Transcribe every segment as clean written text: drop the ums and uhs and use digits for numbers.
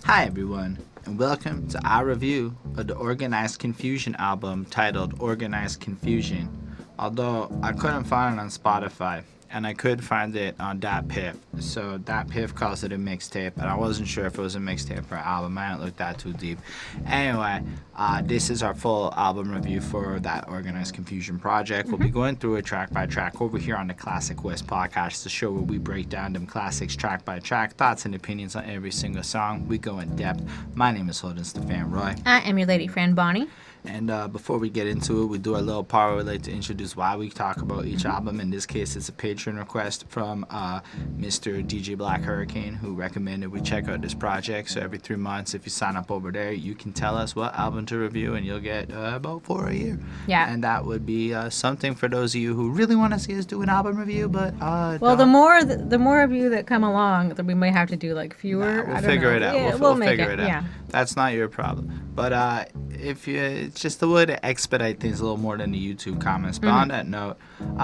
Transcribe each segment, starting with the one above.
Hi everyone, and welcome to our review of the Organized Konfusion album titled Organized Konfusion. Although I couldn't find it on Spotify, and I could find it on DatPiff. So DatPiff calls it a mixtape, and I wasn't sure if it was a mixtape or an album. I didn't look that too deep. Anyway, this is our full album review for that Organized Konfusion project. We'll be going through it track by track over here on the Classic West podcast, the show where we break down them classics track by track, thoughts and opinions on every single song. We go in depth. My name is Holden Stefan Roy. I am your lady friend Bonnie. And before we get into it, we do a little part where we like to introduce why we talk about each album. In this case, it's a Patreon request from Mr. DJ Black Hurricane, who recommended we check out this project. So every 3 months, if you sign up over there, you can tell us what album to review, and you'll get about 4 a year. Yeah. And that would be something for those of you who really want to see us do an album review, but well, the more of you that come along, we might have to do like fewer. We'll figure it out. Yeah, we'll figure it out. Yeah. That's not your problem. But it's just a way to expedite things a little more than the YouTube comments. But on that note,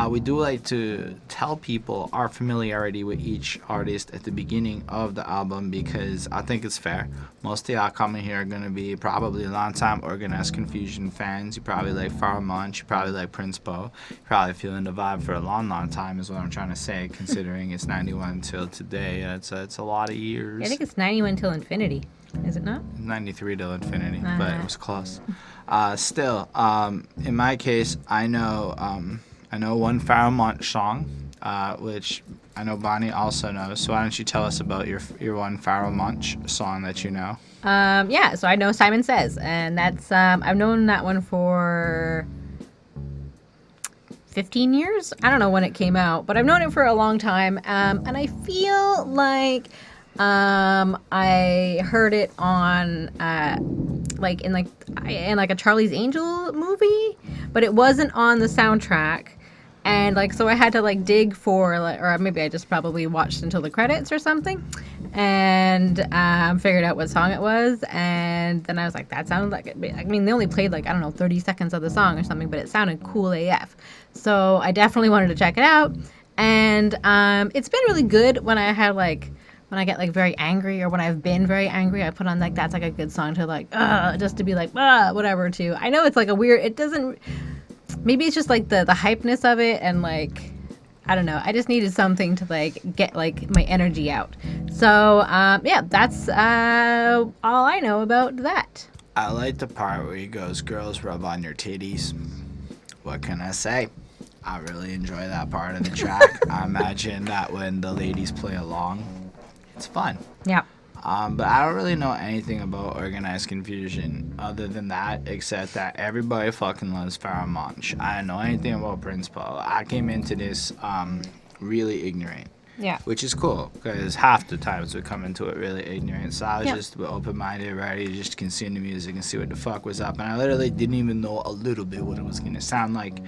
we do like to tell people our familiarity with each artist at the beginning of the album, because I think it's fair. Most of y'all coming here are going to be probably long-time Organized Konfusion fans. You probably like Pharoah Monch. You probably like Prince Po. You're probably feeling the vibe for a long, long time is what I'm trying to say, considering it's 91 till today. It's a lot of years. I think it's 91 till infinity. Is it not? 93 till infinity, but it was close. Still, in my case, I know one Pharoah Monch song, which I know Bonnie also knows. So why don't you tell us about your one Pharoah Monch song that you know? Yeah, so I know Simon Says, and that's I've known that one for 15 years. I don't know when it came out, but I've known it for a long time, and I feel like I heard it on in a Charlie's Angel movie, but it wasn't on the soundtrack, and so I had to dig for or maybe I just probably watched until the credits or something, and figured out what song it was, and then I was like, that sounded like it. I mean, they only played 30 seconds of the song or something, but it sounded cool AF, so I definitely wanted to check it out, and it's been really good when I had when I get very angry, or when I've been very angry, I put on that's a good song to just to be whatever too. I know it's a weird, it doesn't, maybe it's just the hypeness of it, and I don't know, I just needed something to get my energy out. So yeah, that's all I know about that. I like the part where he goes, "Girls rub on your titties." What can I say? I really enjoy that part of the track. I imagine that when the ladies play along, it's fun. Yeah. But I don't really know anything about Organized Konfusion other than that, except that everybody fucking loves Pharoah Monch. I don't know anything about Prince Po. I came into this really ignorant. Yeah. Which is cool, because half the times we come into it really ignorant. So I was just open-minded, ready to just consume the music and see what the fuck was up. And I literally didn't even know a little bit what it was going to sound like.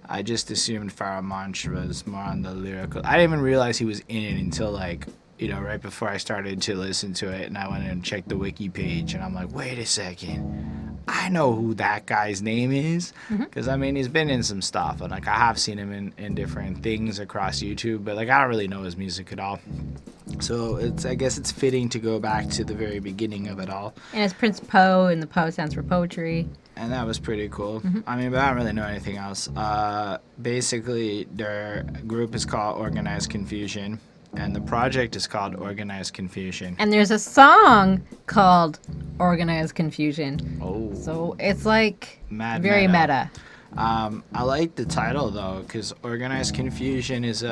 I just assumed Pharoah Monch was more on the lyrical. I didn't even realize he was in it until right before I started to listen to it, and I went and checked the wiki page, and I'm like, wait a second, I know who that guy's name is, because he's been in some stuff, and I have seen him in different things across YouTube, but I don't really know his music at all. So I guess it's fitting to go back to the very beginning of it all. And it's Prince Po, and the Po stands for poetry. And that was pretty cool. But I don't really know anything else. Basically, their group is called Organized Konfusion, and the project is called Organized Konfusion. And there's a song called Organized Konfusion. Oh. So it's very meta. I like the title, though, because Organized Konfusion is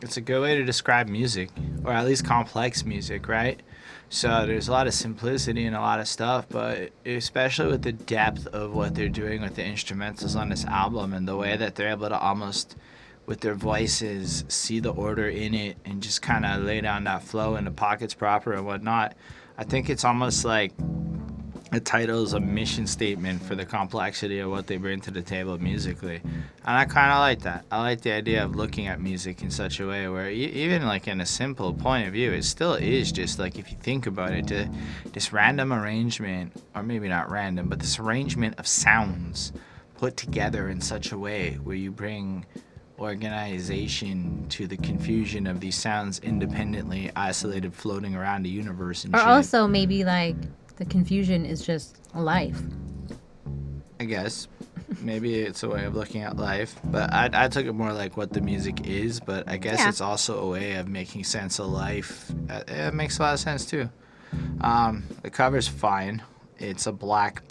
it's a good way to describe music, or at least complex music, right? So there's a lot of simplicity and a lot of stuff, but especially with the depth of what they're doing with the instrumentals on this album, and the way that they're able to almost, with their voices, see the order in it and just kind of lay down that flow in the pockets proper and whatnot. I think it's almost like the title is a mission statement for the complexity of what they bring to the table musically. And I kind of like that. I like the idea of looking at music in such a way where even in a simple point of view, it still is just if you think about it, this random arrangement, or maybe not random, but this arrangement of sounds put together in such a way where you bring organization to the confusion of these sounds independently isolated floating around the universe and Or shit. also maybe like the confusion is just life. I guess. Maybe it's a way of looking at life. But I took it more like what the music is, but I guess Yeah. it's also a way of making sense of life. It makes a lot of sense too. The cover's fine. It's a black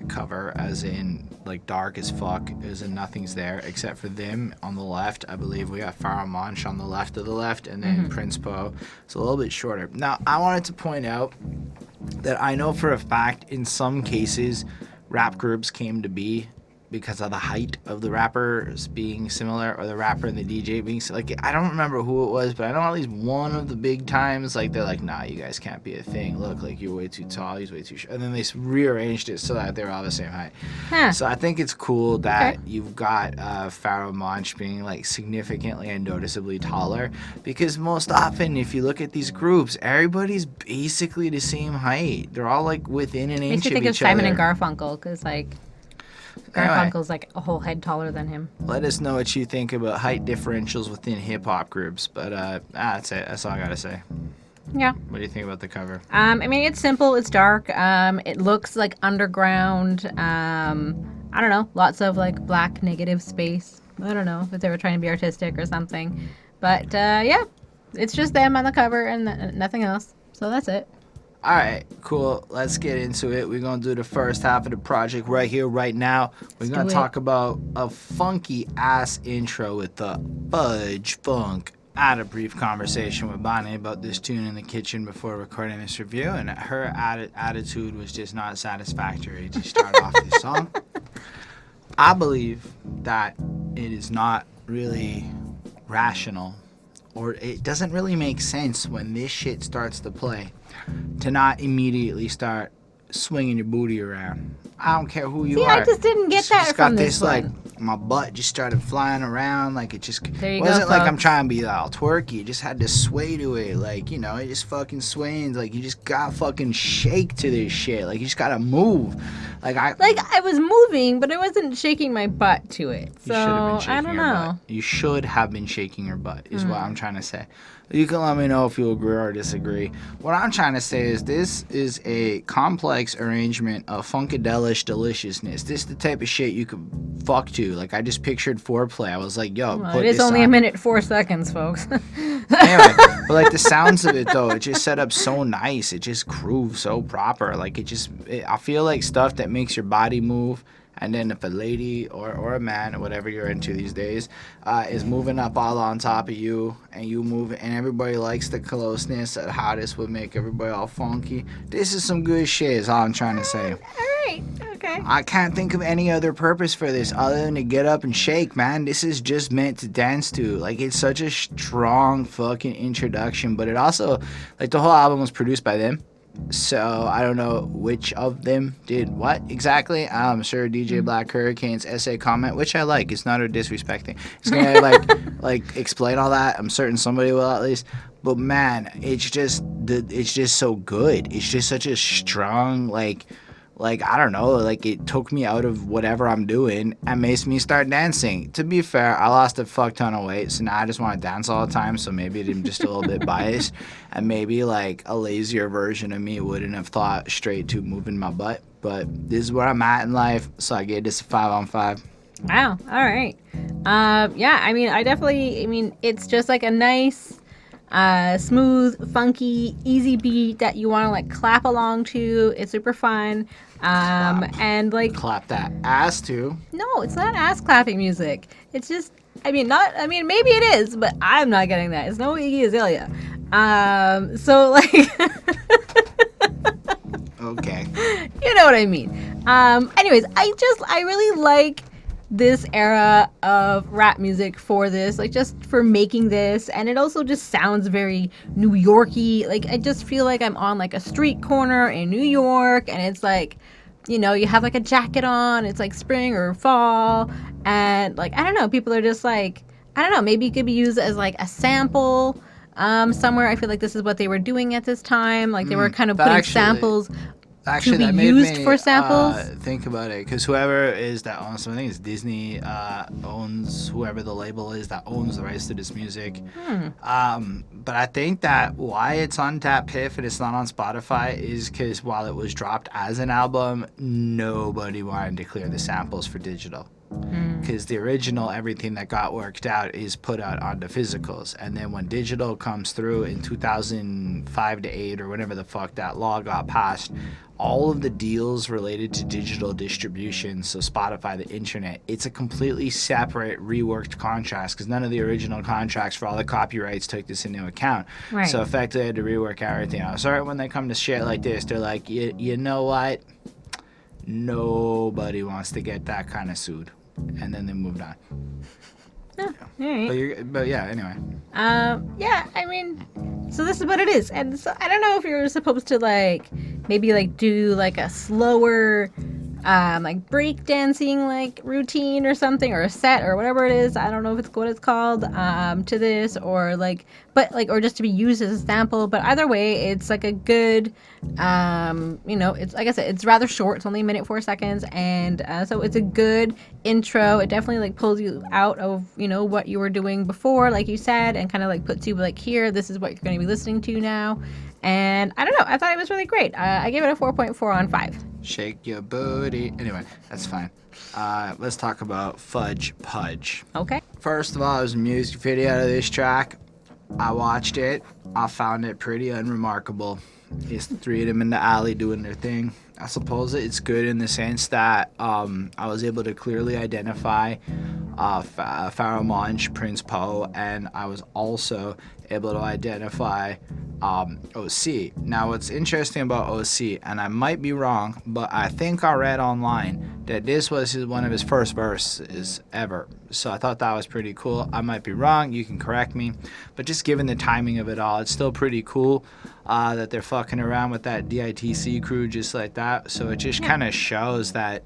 cover, as in like dark as fuck, as in nothing's there except for them on the left. I believe we got Pharaoh Monch on the left of the left, and then Prince Po. It's a little bit shorter. Now, I wanted to point out that I know for a fact in some cases rap groups came to be because of the height of the rappers being similar, or the rapper and the DJ being like, I don't remember who it was, but I know at least one of the big times, like, they're like, nah, you guys can't be a thing. Look, like, you're way too tall, he's way too short. And then they rearranged it so that they were all the same height. Huh. So I think it's cool that you've got Pharaoh Monch being like significantly and noticeably taller, because most often if you look at these groups, everybody's basically the same height. They're all like within an Makes inch you of think of each Simon other. and Garfunkel, because like Anyway. Garfunkel's like a whole head taller than him. Let us know what you think about height differentials within hip-hop groups. But that's it. That's all I gotta say. Yeah. What do you think about the cover? I mean, it's simple. It's dark. It looks like underground. I don't know. Lots of like black negative space. I don't know if they were trying to be artistic or something. But yeah, it's just them on the cover and nothing else. So that's it. All right, cool. Let's get into it. We're going to do the first half of the project right here, right now. We're going to talk about a funky-ass intro with the Fudge Funk. I had a brief conversation with Bonnie about this tune in the kitchen before recording this review, and her attitude was just not satisfactory to start off this song. I believe that it is not really rational, or it doesn't really make sense when this shit starts to play, to not immediately start swinging your booty around. I don't care who you See, are. I just didn't get that just from got this one. like, my butt just started flying around, like it just There you wasn't go, like I'm folks. trying to be all twerky. It just had to sway to it, like, you know, it just fucking sways. Like, you just got fucking shake to this shit. Like, you just gotta move. Like I was moving, but I wasn't shaking my butt to it. So you should have been shaking I don't your know. butt. You should have been shaking your butt, is what I'm trying to say. You can let me know if you agree or disagree. What I'm trying to say is this is a complex arrangement of funkadelish deliciousness. This is the type of shit you could fuck to. Like, I just pictured foreplay. I was like, yo, Well, put it is this only on. a minute 4 seconds, folks. Anyway, but like the sounds of it though, it just set up so nice. It just grooves so proper. Like I feel like stuff that makes your body move. And then if a lady or a man, or whatever you're into these days, is moving up all on top of you, and you move, and everybody likes the closeness, that how this would make everybody all funky. This is some good shit, is all I'm trying to say. All right. Okay. I can't think of any other purpose for this other than to get up and shake, man. This is just meant to dance to. Like, it's such a strong fucking introduction, but it also, like, the whole album was produced by them. So I don't know which of them did what exactly. I'm sure DJ Black Hurricane's essay comment, which I like, it's not a disrespecting. It's gonna like explain all that. I'm certain somebody will at least. But man, it's just so good. It's just such a strong like I don't know, like it took me out of whatever I'm doing and makes me start dancing. To be fair, I lost a fuck ton of weight, so now I just want to dance all the time. So maybe I'm just a little bit biased, and maybe like a lazier version of me wouldn't have thought straight to moving my butt. But this is where I'm at in life, so I gave this a 5 on 5. Wow. All right. Yeah. I mean, it's just like a nice, smooth, funky, easy beat that you want to like clap along to. It's super fun. And like, Clap that ass too. no, it's not ass clapping music. It's just, maybe it is, but I'm not getting that. It's no Iggy Azalea. So like, Okay. you know what I mean. Anyways, I really like this era of rap music for this, like just for making this, and it also just sounds very New Yorky. Like I just feel like I'm on like a street corner in New York, and it's like, you know, you have like a jacket on, it's like spring or fall, and like I don't know, people are just like, I don't know, maybe it could be used as like a sample somewhere. I feel like this is what they were doing at this time, like they were kind of but putting actually- samples Actually, be that made used me for samples? think about it, because whoever is that owns, I think it's Disney, owns whoever the label is that owns the rights to this music. But I think that why it's on DatPiff and it's not on Spotify is because while it was dropped as an album, nobody wanted to clear the samples for digital. Because the original, everything that got worked out is put out on the physicals, and then when digital comes through in 2005 to 8 or whenever the fuck that law got passed, all of the deals related to digital distribution, so Spotify, the internet, it's a completely separate reworked contract, because none of the original contracts for all the copyrights took this into account. Right. So effectively they had to rework everything out. So when they come to shit like this, they're like, you know what, nobody wants to get that kind of sued. And then they moved on. All right. But yeah, anyway. Yeah, I mean, so this is what it is. And so I don't know if you're supposed to like maybe like do like a slower like break dancing like routine or something, or a set or whatever it is. I don't know if it's what it's called to this, or like, but like, or just to be used as a sample. But either way, it's like a good it's like I said, it's rather short. It's only 1:04, and so it's a good intro. It definitely like pulls you out of what you were doing before, like you said, and kind of like puts you like, here, this is what you're going to be listening to now. And I don't know, I thought it was really great. I gave it a 4.4 on 5. Shake your booty. Anyway, that's fine. Let's talk about Fudge Pudge. Okay. First of all, there's a music video of this track. I watched it. I found it pretty unremarkable. It's the three of them in the alley doing their thing. I suppose it's good in the sense that I was able to clearly identify Pharoah Monch, Prince Poe, and I was also able to identify OC. Now, what's interesting about OC, and I might be wrong, but I think I read online that this was one of his first verses ever. So I thought that was pretty cool. I might be wrong. You can correct me. But just given the timing of it all, it's still pretty cool that they're fucking around with that DITC crew just like that. So it just kind of shows that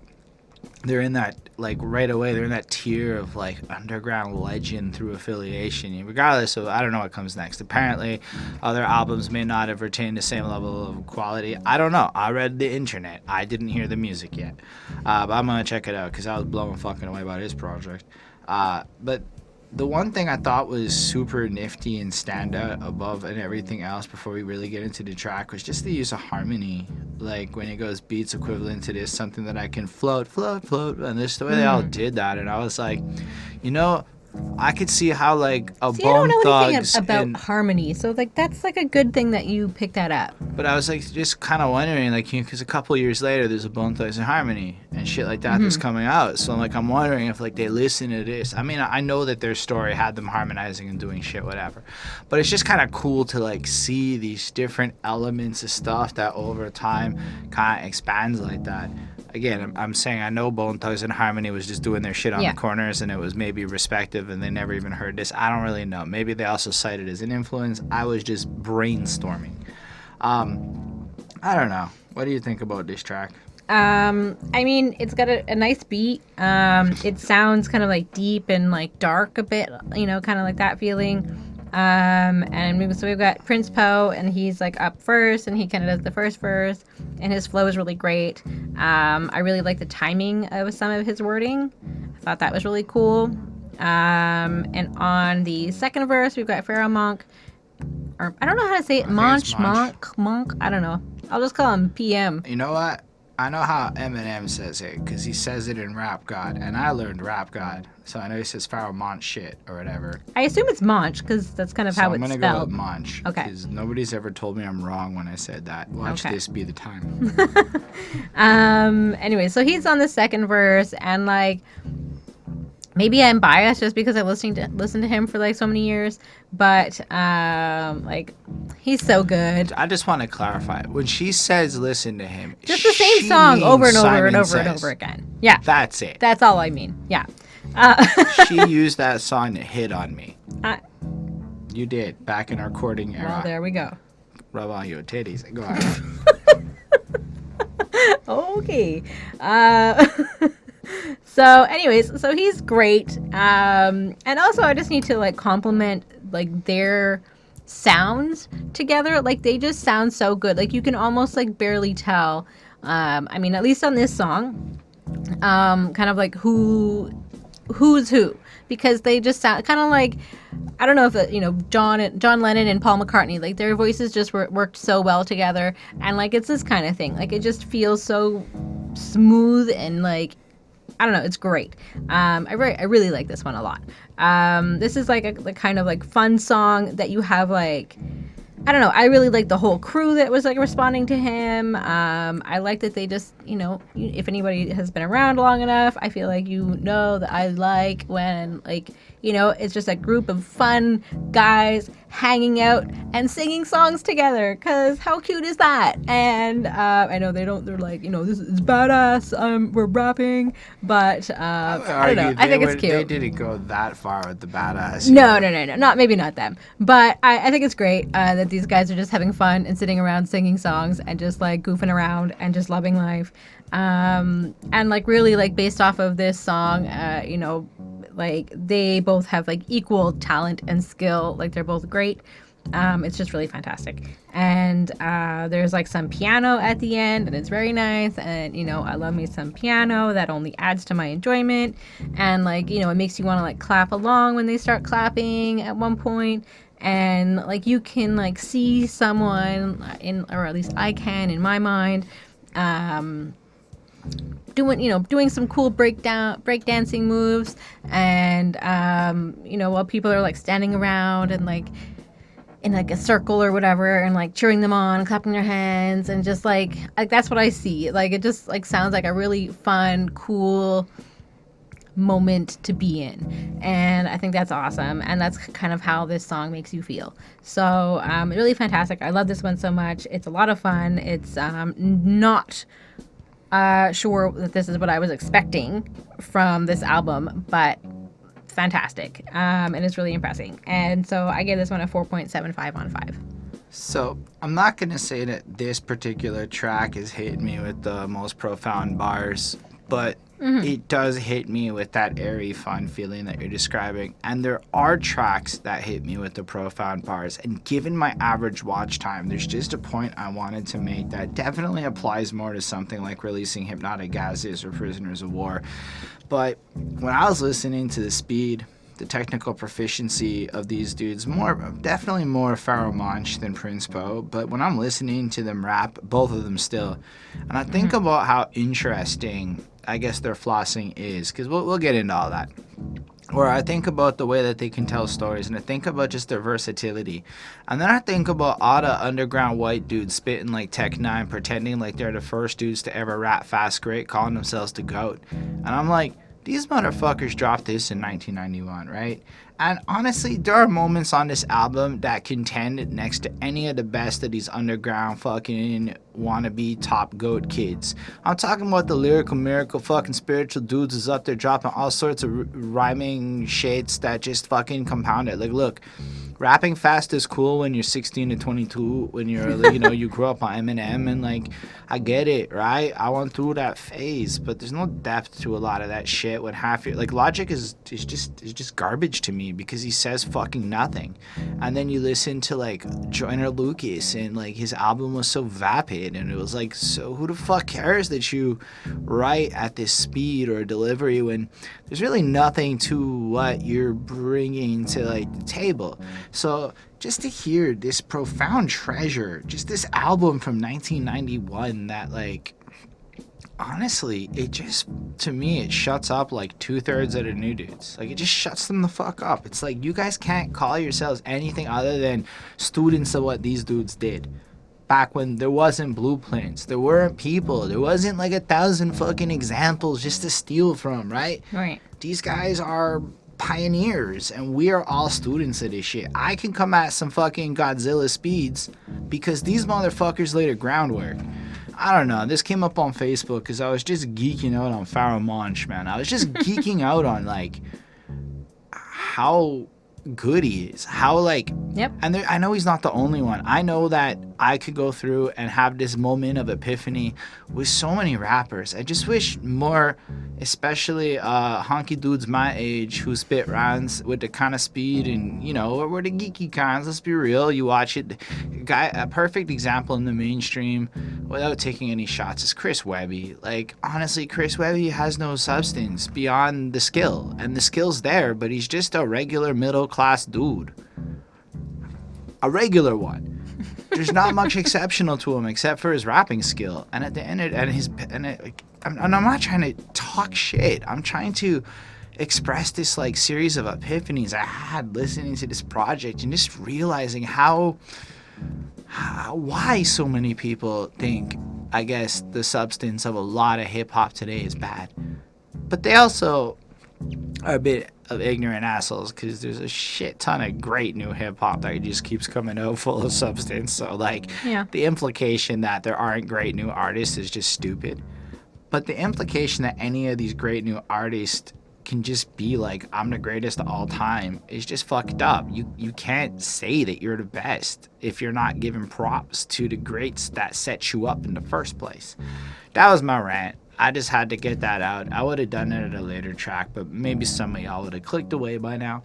they're in that, like, right away, they're in that tier of, like, underground legend through affiliation. Regardless of, I don't know what comes next. Apparently, other albums may not have retained the same level of quality. I don't know. I read the internet. I didn't hear the music yet. But I'm going to check it out because I was blown fucking away by this project. But the one thing I thought was super nifty and stand out above and everything else before we really get into the track was just the use of harmony. Like when it goes beats equivalent to this, something that I can float, and this the way they all did that, and I was like, I could see how like a See, Bone I don't know Thugs anything about and, harmony, so like that's like a good thing that you picked that up. but I was like just kind of wondering, like, because a couple years later there's a Bone Thugs and Harmony and shit like that that's coming out, so I'm wondering if like they listen to this. I mean, I know that their story had them harmonizing and doing shit whatever, but it's just kind of cool to like see these different elements of stuff that over time kind of expands like that. Again, I'm saying I know Bone Thugs and Harmony was just doing their shit on the corners and it was maybe respective and they never even heard this. I don't really know. Maybe they also cited it as an influence. I was just brainstorming. I don't know. What do you think about this track? I mean, it's got a nice beat. It sounds kind of like deep and like dark a bit, kind of like that feeling. And so we've got Prince Poe, and he's like up first, and he kind of does the first verse, and his flow is really great. I really like the timing of some of his wording. I thought that was really cool. And on the second verse, we've got Pharoah Monch, or I don't know how to say it, Monch. I don't know. I'll just call him PM. You know what? I know how Eminem says it because he says it in Rap God, and I learned Rap God, so I know he says Pharoah Monch shit or whatever. I assume it's Monch because that's kind of how it's spelled. I'm gonna go with Monch. Okay. Because nobody's ever told me I'm wrong when I said that. Watch this be the time. Anyway, so he's on the second verse, and like, maybe I'm biased just because I listened to him for like so many years, but like, he's so good. I just want to clarify. When she says listen to him, Just the same song over and over and over and over again. Yeah. That's it. That's all I mean. Yeah. She used that song to hit on me. You did, back in our courting era. Well, there we go. Rub on your titties. Go on. Okay. So anyways, so he's great. And also I just need to like compliment like their sounds together. Like they just sound so good. Like you can almost like barely tell I mean, at least on this song, kind of like who's who, because they just sound kind of like, I don't know if John Lennon and Paul McCartney, like their voices just worked so well together, and like it's this kind of thing, like it just feels so smooth and like, I don't know, it's great. I really like this one a lot. This is like a kind of like fun song that you have like, I don't know. I really like the whole crew that was like responding to him. I like that they just, if anybody has been around long enough, I feel like that I like when like, it's just a group of fun guys hanging out and singing songs together. Cause how cute is that? And I know they're like, this is badass. We're rapping, but I don't know. I think it's cute. They didn't go that far with the badass. No, maybe not them. But I think it's great that these guys are just having fun and sitting around singing songs and just like goofing around and just loving life. And like really like based off of this song, like they both have like equal talent and skill. Like they're both great. It's just really fantastic. And there's like some piano at the end, and it's very nice. And I love me some piano. That only adds to my enjoyment. And like it makes you want to like clap along when they start clapping at one point. And like you can like see someone or at least I can in my mind, doing some cool breakdancing moves, and while people are like standing around and like in like a circle or whatever, and like cheering them on, clapping their hands, and just like that's what I see. Like it just like sounds like a really fun, cool moment to be in, and I think that's awesome, and that's kind of how this song makes you feel. So really fantastic. I love this one so much. It's a lot of fun. It's not sure that this is what I was expecting from this album, but fantastic, and it's really impressive. And so I give this one a 4.75 on 5. So I'm not gonna say that this particular track is hitting me with the most profound bars, but it does hit me with that airy, fun feeling that you're describing. And there are tracks that hit me with the profound bars. And given my average watch time, there's just a point I wanted to make that definitely applies more to something like releasing Hypnotic Gases or Prisoners of War. But when I was listening to the speed, the technical proficiency of these dudes, definitely more Pharaoh Monch than Prince Po, but when I'm listening to them rap, both of them still, and I think about how interesting, I guess, their flossing is, because we'll get into all that. Or I think about the way that they can tell stories, and I think about just their versatility. And then I think about all the underground white dudes spitting like Tech 9, pretending like they're the first dudes to ever rap fast great, calling themselves the GOAT. And I'm like, these motherfuckers dropped this in 1991, right? And honestly, there are moments on this album that contend next to any of the best of these underground fucking wannabe top GOAT kids. I'm talking about the lyrical miracle fucking spiritual dudes is up there dropping all sorts of rhyming shits that just fucking compound it. Like, look, rapping fast is cool when you're 16 to 22, when you're, you grew up on Eminem, and like, I get it, right? I went through that phase, but there's no depth to a lot of that shit when half your, like, Logic is just garbage to me because he says fucking nothing. And then you listen to like Joyner Lucas, and like his album was so vapid, and it was like, so who the fuck cares that you write at this speed or delivery when there's really nothing to what you're bringing to like the table. So just to hear this profound treasure, just this album from 1991 that like, honestly, it just, to me, it shuts up like 2/3 of the new dudes. Like, it just shuts them the fuck up. It's like, you guys can't call yourselves anything other than students of what these dudes did. Back when there wasn't blueprints, there weren't people, there wasn't like 1,000 fucking examples just to steal from, right? Right. These guys are pioneers, and we are all students of this shit. I can come at some fucking Godzilla speeds because these motherfuckers laid the groundwork. I don't know, this came up on Facebook because I was just geeking out on Pharaoh Monch, man. I was just geeking out on like how good he is. How like Yep. and I know he's not the only one. I know that I could go through and have this moment of epiphany with so many rappers. I just wish more, especially honky dudes my age who spit rhymes with the kind of speed and, you know, we're the geeky kinds. Let's be real. You watch it. A perfect example in the mainstream without taking any shots is Chris Webby. Like, honestly, Chris Webby has no substance beyond the skill. And the skill's there, but he's just a regular middle class dude. A regular one. There's not much exceptional to him except for his rapping skill. And at the end of I'm not trying to talk shit. I'm trying to express this like series of epiphanies I had listening to this project and just realizing why so many people think, I guess, the substance of a lot of hip hop today is bad. But they also are a bit of ignorant assholes because there's a shit ton of great new hip hop that just keeps coming out full of substance. So like the implication that there aren't great new artists is just stupid. But the implication that any of these great new artists can just be like, I'm the greatest of all time is just fucked up. You can't say that you're the best if you're not giving props to the greats that set you up in the first place. That was my rant. I just had to get that out. I would have done it at a later track, but maybe some of y'all would have clicked away by now.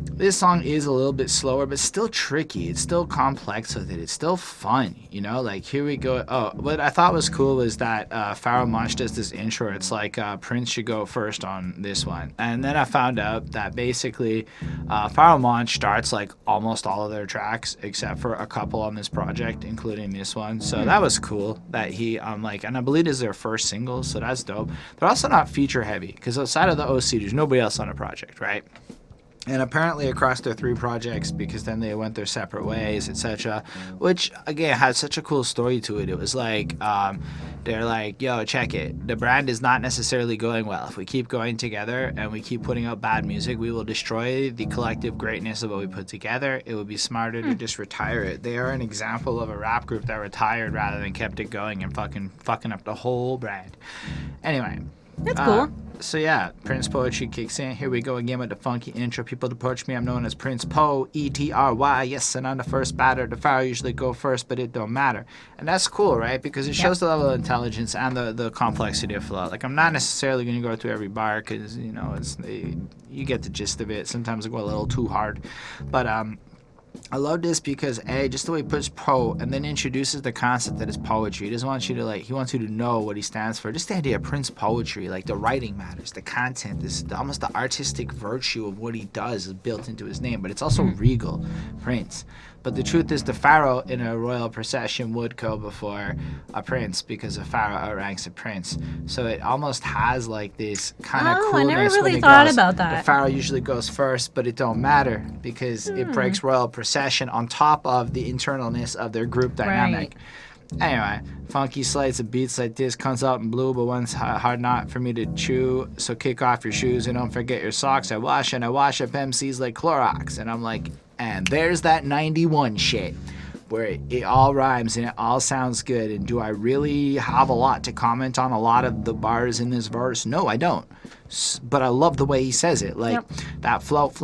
This song is a little bit slower, but still tricky. It's still complex with it. It's still fun, you know? Like, here we go. Oh, what I thought was cool was that Pharaoh Monch does this intro. It's like Prince should go first on this one. And then I found out that basically Pharaoh Monch starts like almost all of their tracks except for a couple on this project, including this one. So that was cool that he, and I believe this is their first single, so that's dope. They're also not feature heavy because outside of the OC, there's nobody else on the project, right? And apparently across their 3 projects, because then they went their separate ways, etc., which, again, had such a cool story to it. It was like, they're like, yo, check it. The brand is not necessarily going well. If we keep going together and we keep putting out bad music, we will destroy the collective greatness of what we put together. It would be smarter to just retire it. They are an example of a rap group that retired rather than kept it going and fucking up the whole brand. Anyway. That's cool. So yeah, Prince Poetry kicks in. Here we go again with the funky intro. People approach me. I'm known as Prince Po, E-T-R-Y. Yes, and I'm the first batter. The Pharaoh usually go first, but it don't matter. And that's cool, right? Because it shows the level of intelligence and the complexity of flow. Like, I'm not necessarily going to go through every bar because, you know, you get the gist of it. Sometimes I go a little too hard. But I love this because just the way he puts pro and then introduces the concept that it's poetry. He doesn't want you to he wants you to know what he stands for. Just the idea of Prince poetry, like the writing matters, the content, this almost the artistic virtue of what he does is built into his name, but it's also regal, Prince. But the truth is the pharaoh in a royal procession would go before a prince because a pharaoh outranks a prince. So it almost has like this kind of coolness. I never really when it thought goes, about that. The pharaoh usually goes first, but it don't matter because it breaks royal procession on top of the internalness of their group dynamic. Right. Anyway, funky slides of beats like this comes out in blue, but one's hard not for me to chew. So kick off your shoes and don't forget your socks. I wash up MCs like Clorox. And I'm like, and there's that 91 shit where it all rhymes and it all sounds good. And do I really have a lot to comment on a lot of the bars in this verse? No, I don't. But I love the way he says it. Like, that float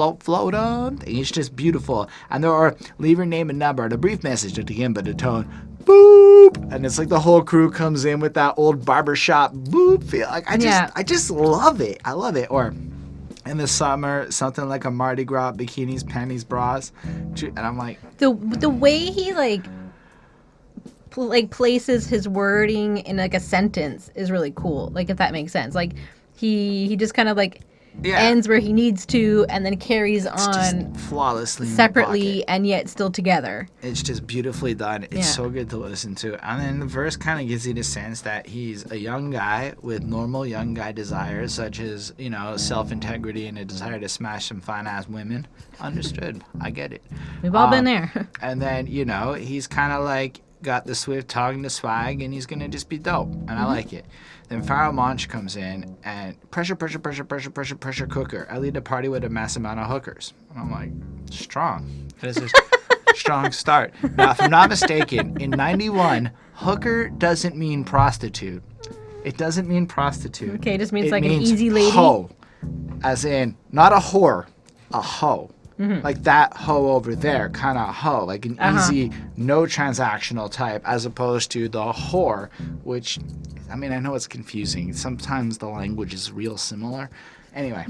on. It's just beautiful. And there are leave your name and number, the brief message at the end, but the tone, boop. And it's like the whole crew comes in with that old barbershop boop feel. Like, I just love it. I love it. Or in the summer, something like a Mardi Gras, bikinis, panties, bras. And I'm like, the way he places his wording in like a sentence is really cool. Like, if that makes sense. Like, he just kind of like ends where he needs to and then carries on just flawlessly separately and yet still together. It's just beautifully done. It's so good to listen to. And then the verse kind of gives you the sense that he's a young guy with normal young guy desires, such as, you know, self-integrity and a desire to smash some fine-ass women. Understood. I get it. We've all been there. And then, you know, he's kind of like got the swift tongue, the swag, and he's going to just be dope. And I like it. Then Pharaoh Monch comes in and pressure cooker. I lead the party with a mass amount of hookers. And I'm like, strong. That is a strong start. Now, if I'm not mistaken, in 91, hooker doesn't mean prostitute. It doesn't mean prostitute. Okay, it just means it like means an easy lady. Hoe. As in, not a whore. a hoe. Like that hoe over there, kind of hoe, like an easy, no transactional type, as opposed to the whore, which, I mean, I know it's confusing. Sometimes the language is real similar. Anyway,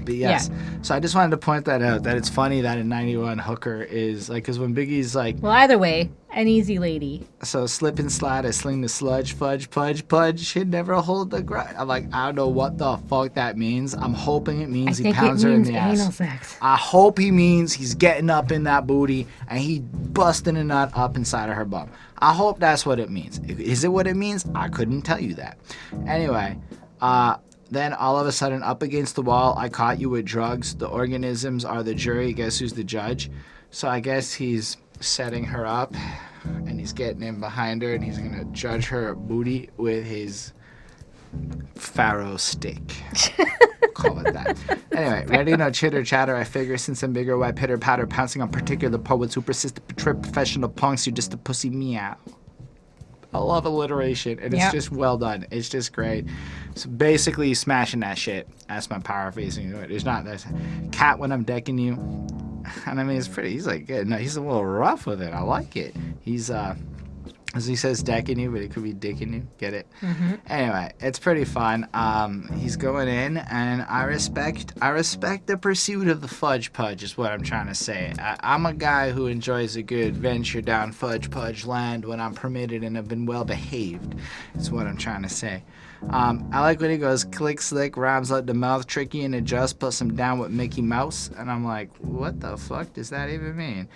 but yes. Yeah. So I just wanted to point that out, that it's funny that in 91 hooker is like, because when Biggie's like, well, either way, an easy lady. So slip and slide, I sling the sludge, fudge, pudge, pudge, should never hold the grind. I'm like, I don't know what the fuck that means. I'm hoping it means he pounds her in the ass. Anal sex. I hope he means he's getting up in that booty and he busting a nut up inside of her bum. I hope that's what it means. Is it what it means? I couldn't tell you that. Anyway, then all of a sudden, up against the wall, I caught you with drugs. The organisms are the jury. Guess who's the judge? So I guess he's setting her up, and he's getting in behind her, and he's going to judge her booty with his pharaoh stick. Call it that. Anyway, ready, no chitter chatter. I figure since I'm bigger, why pitter patter, pouncing on particular poets who persist to portray professional punks, you're just a pussy meow. I love alliteration, and it's just well done. It's just great. So basically, he's smashing that shit. That's my paraphrasing. It's not this cat when I'm decking you. And I mean, it's pretty. He's like, no, he's a little rough with it. I like it. He's as he says, decking you, but it could be dicking you. Get it? Mm-hmm. Anyway, it's pretty fun. He's going in, and I respect the pursuit of the Fudge Pudge, is what I'm trying to say. I'm a guy who enjoys a good venture down Fudge Pudge land when I'm permitted and have been well behaved. Is what I'm trying to say. I like when he goes click slick, rhymes out the mouth, tricky and adjust, plus him down with Mickey Mouse, and I'm like, what the fuck does that even mean?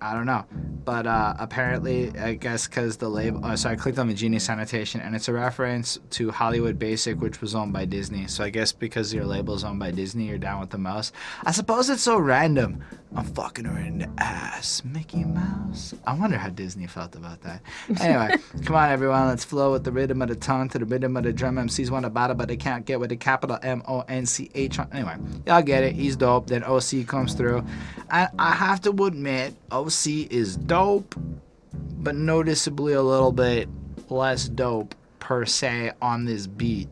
I don't know, but apparently, I guess because the label, so I clicked on the Genius annotation, and it's a reference to Hollywood Basic, which was owned by Disney. So I guess because your label is owned by Disney, you're down with the mouse. I suppose it's so random. I'm fucking her in the ass, Mickey Mouse. I wonder how Disney felt about that. Anyway, come on, everyone, let's flow with the rhythm of the tongue to the rhythm of the drum. MCs want to battle, but they can't get with the capital M-O-N-C-H. Anyway, y'all get it. He's dope. Then OC comes through. And I have to admit, OC is dope, but noticeably a little bit less dope per se on this beat.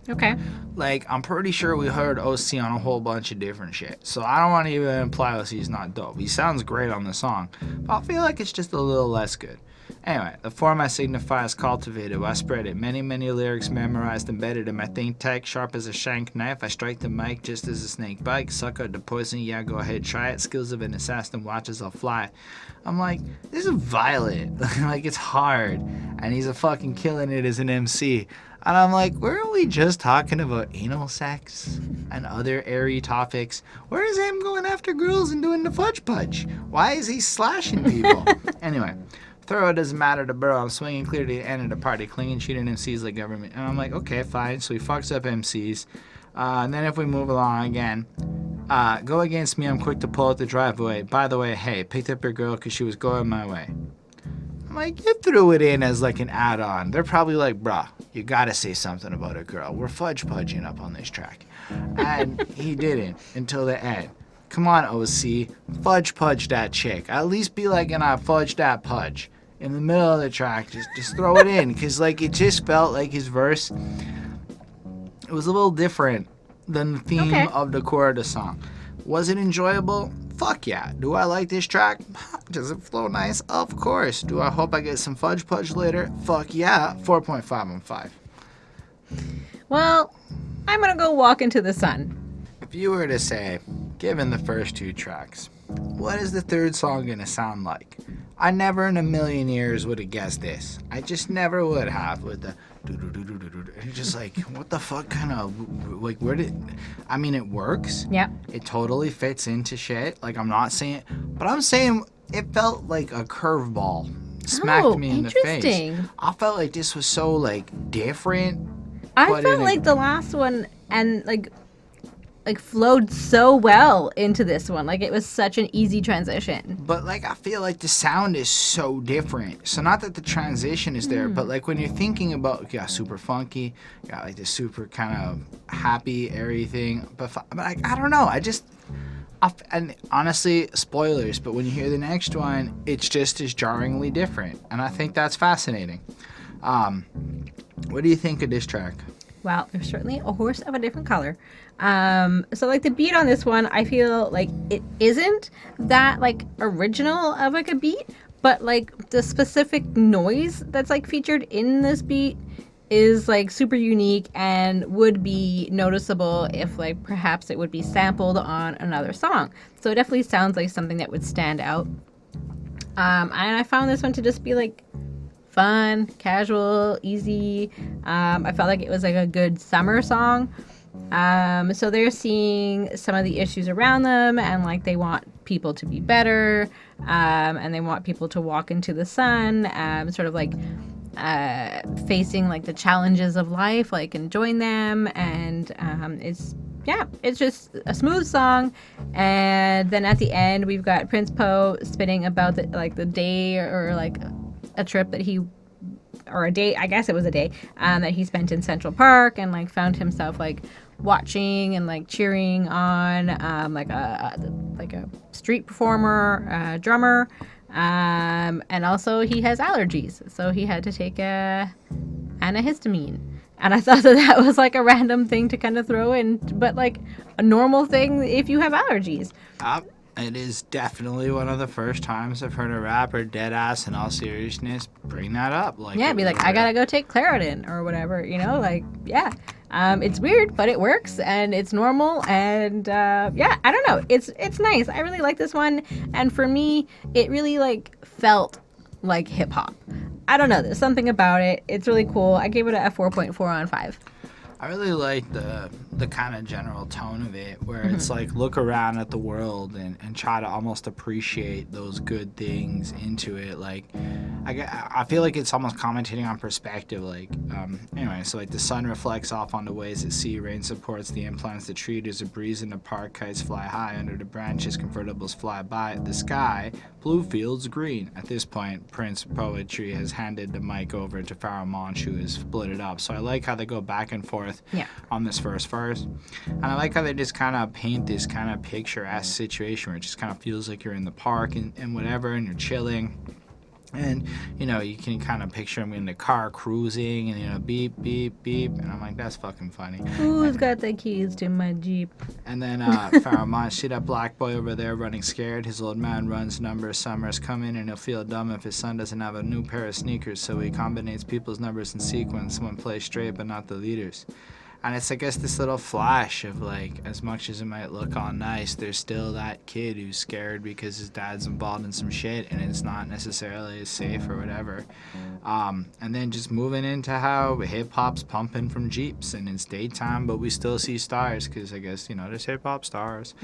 Okay. Like, I'm pretty sure we heard OC on a whole bunch of different shit. So I don't want to even imply OC's not dope. He sounds great on the song, but I feel like it's just a little less good. Anyway, the form I signify is cultivated. I spread it. Many, many lyrics memorized, embedded in my think tank. Sharp as a shank knife. I strike the mic just as a snake bite. Suck out the poison. Yeah, go ahead, try it. Skills of an assassin. Watch as I'll fly. I'm like, this is violent. Like, it's hard. And he's a fucking killing it as an MC. And I'm like, weren't we just talking about anal sex and other airy topics? Where is him going after girls and doing the Fudge Pudge? Why is he slashing people? Anyway. Thorough doesn't matter to Burrow. I'm swinging clear to the end of the party, clinging, cheating MCs like government. And I'm like, okay, fine. So he fucks up MCs. And then if we move along again, go against me. I'm quick to pull out the driveway. By the way, hey, picked up your girl because she was going my way. I'm like, you threw it in as like an add-on. They're probably like, bruh, you got to say something about a girl. We're fudge pudging up on this track. And he didn't until the end. Come on, OC. Fudge pudge that chick. At least be like, and I fudge that pudge. In the middle of the track, just throw it in, because like it just felt like his verse, it was a little different than the theme of the core of the song. Was it enjoyable? Fuck yeah. Do I like this track? Does it flow nice? Of course. Do I hope I get some Fudge Pudge later? Fuck yeah. 4.5 on 5. Well, I'm gonna go walk into the sun. If you were to say, given the first two tracks, what is the third song gonna sound like? I never in a million years would have guessed this. I just never would have with the it's just like, what the fuck kind of, like, where did, I mean, it works. Yeah. It totally fits into shit. Like, I'm not saying, but I'm saying it felt like a curveball smacked me in the face. I felt like this was so, like, different. I felt like the last one and, like flowed so well into this one. Like, it was such an easy transition. But, like, I feel like the sound is so different. So not that the transition is there, but, like, when you're thinking about, yeah, super funky, got, like, this super kind of happy, airy thing. But like, I don't know. And honestly, spoilers, but when you hear the next one, it's just as jarringly different. And I think that's fascinating. What do you think of this track? Well, there's certainly a horse of a different color. So like the beat on this one, I feel like it isn't that like original of like a beat, but like the specific noise that's like featured in this beat is like super unique and would be noticeable if like perhaps it would be sampled on another song. So it definitely sounds like something that would stand out. And I found this one to just be like fun, casual, easy. I felt like it was like a good summer song. So they're seeing some of the issues around them, and like they want people to be better, and they want people to walk into the sun, sort of like facing like the challenges of life, like enjoying them. And it's just a smooth song. And then at the end, we've got Prince Po spitting about the day or like a trip that he, or a day, I guess it was a day, that he spent in Central Park, and like found himself like watching and like cheering on like a street performer, drummer, and also he has allergies, so he had to take a antihistamine. And I thought that was like a random thing to kind of throw in, but like a normal thing if you have allergies. It is definitely one of the first times I've heard a rapper dead ass in all seriousness bring that up. Like, yeah, be like, I gotta go take Claritin or whatever, you know, like, yeah. It's weird, but it works, and it's normal, and yeah, I don't know. It's nice. I really like this one, and for me, it really like felt like hip hop. I don't know. There's something about it. It's really cool. I gave it a 4.4 on 5. I really like the kind of general tone of it, where it's like look around at the world and try to almost appreciate those good things into it. Like I feel like it's almost commentating on perspective. Like anyway, so like the sun reflects off on the waves at sea, rain supports the implants, the tree, there's a breeze in the park, kites fly high under the branches, convertibles fly by the sky, blue fields green. At this point, Prince Poetry has handed the mic over to Pharoah Monch, who has split it up. So I like how they go back and forth on this first verse. And I like how they just kind of paint this kind of picturesque situation where it just kind of feels like you're in the park and whatever, and you're chilling. And, you know, you can kind of picture him in the car cruising and, you know, beep, beep, beep. And I'm like, that's fucking funny. Who's got the keys to my Jeep? And then Pharoah Monch, see that black boy over there running scared? His old man runs numbers. Summer's coming and he'll feel dumb if his son doesn't have a new pair of sneakers. So he combinates people's numbers in sequence. Someone plays straight but not the leaders. And it's, I guess, this little flash of, like, as much as it might look all nice, there's still that kid who's scared because his dad's involved in some shit and it's not necessarily as safe or whatever. And then just moving into how hip-hop's pumping from Jeeps and it's daytime, but we still see stars because, I guess, you know, there's hip-hop stars.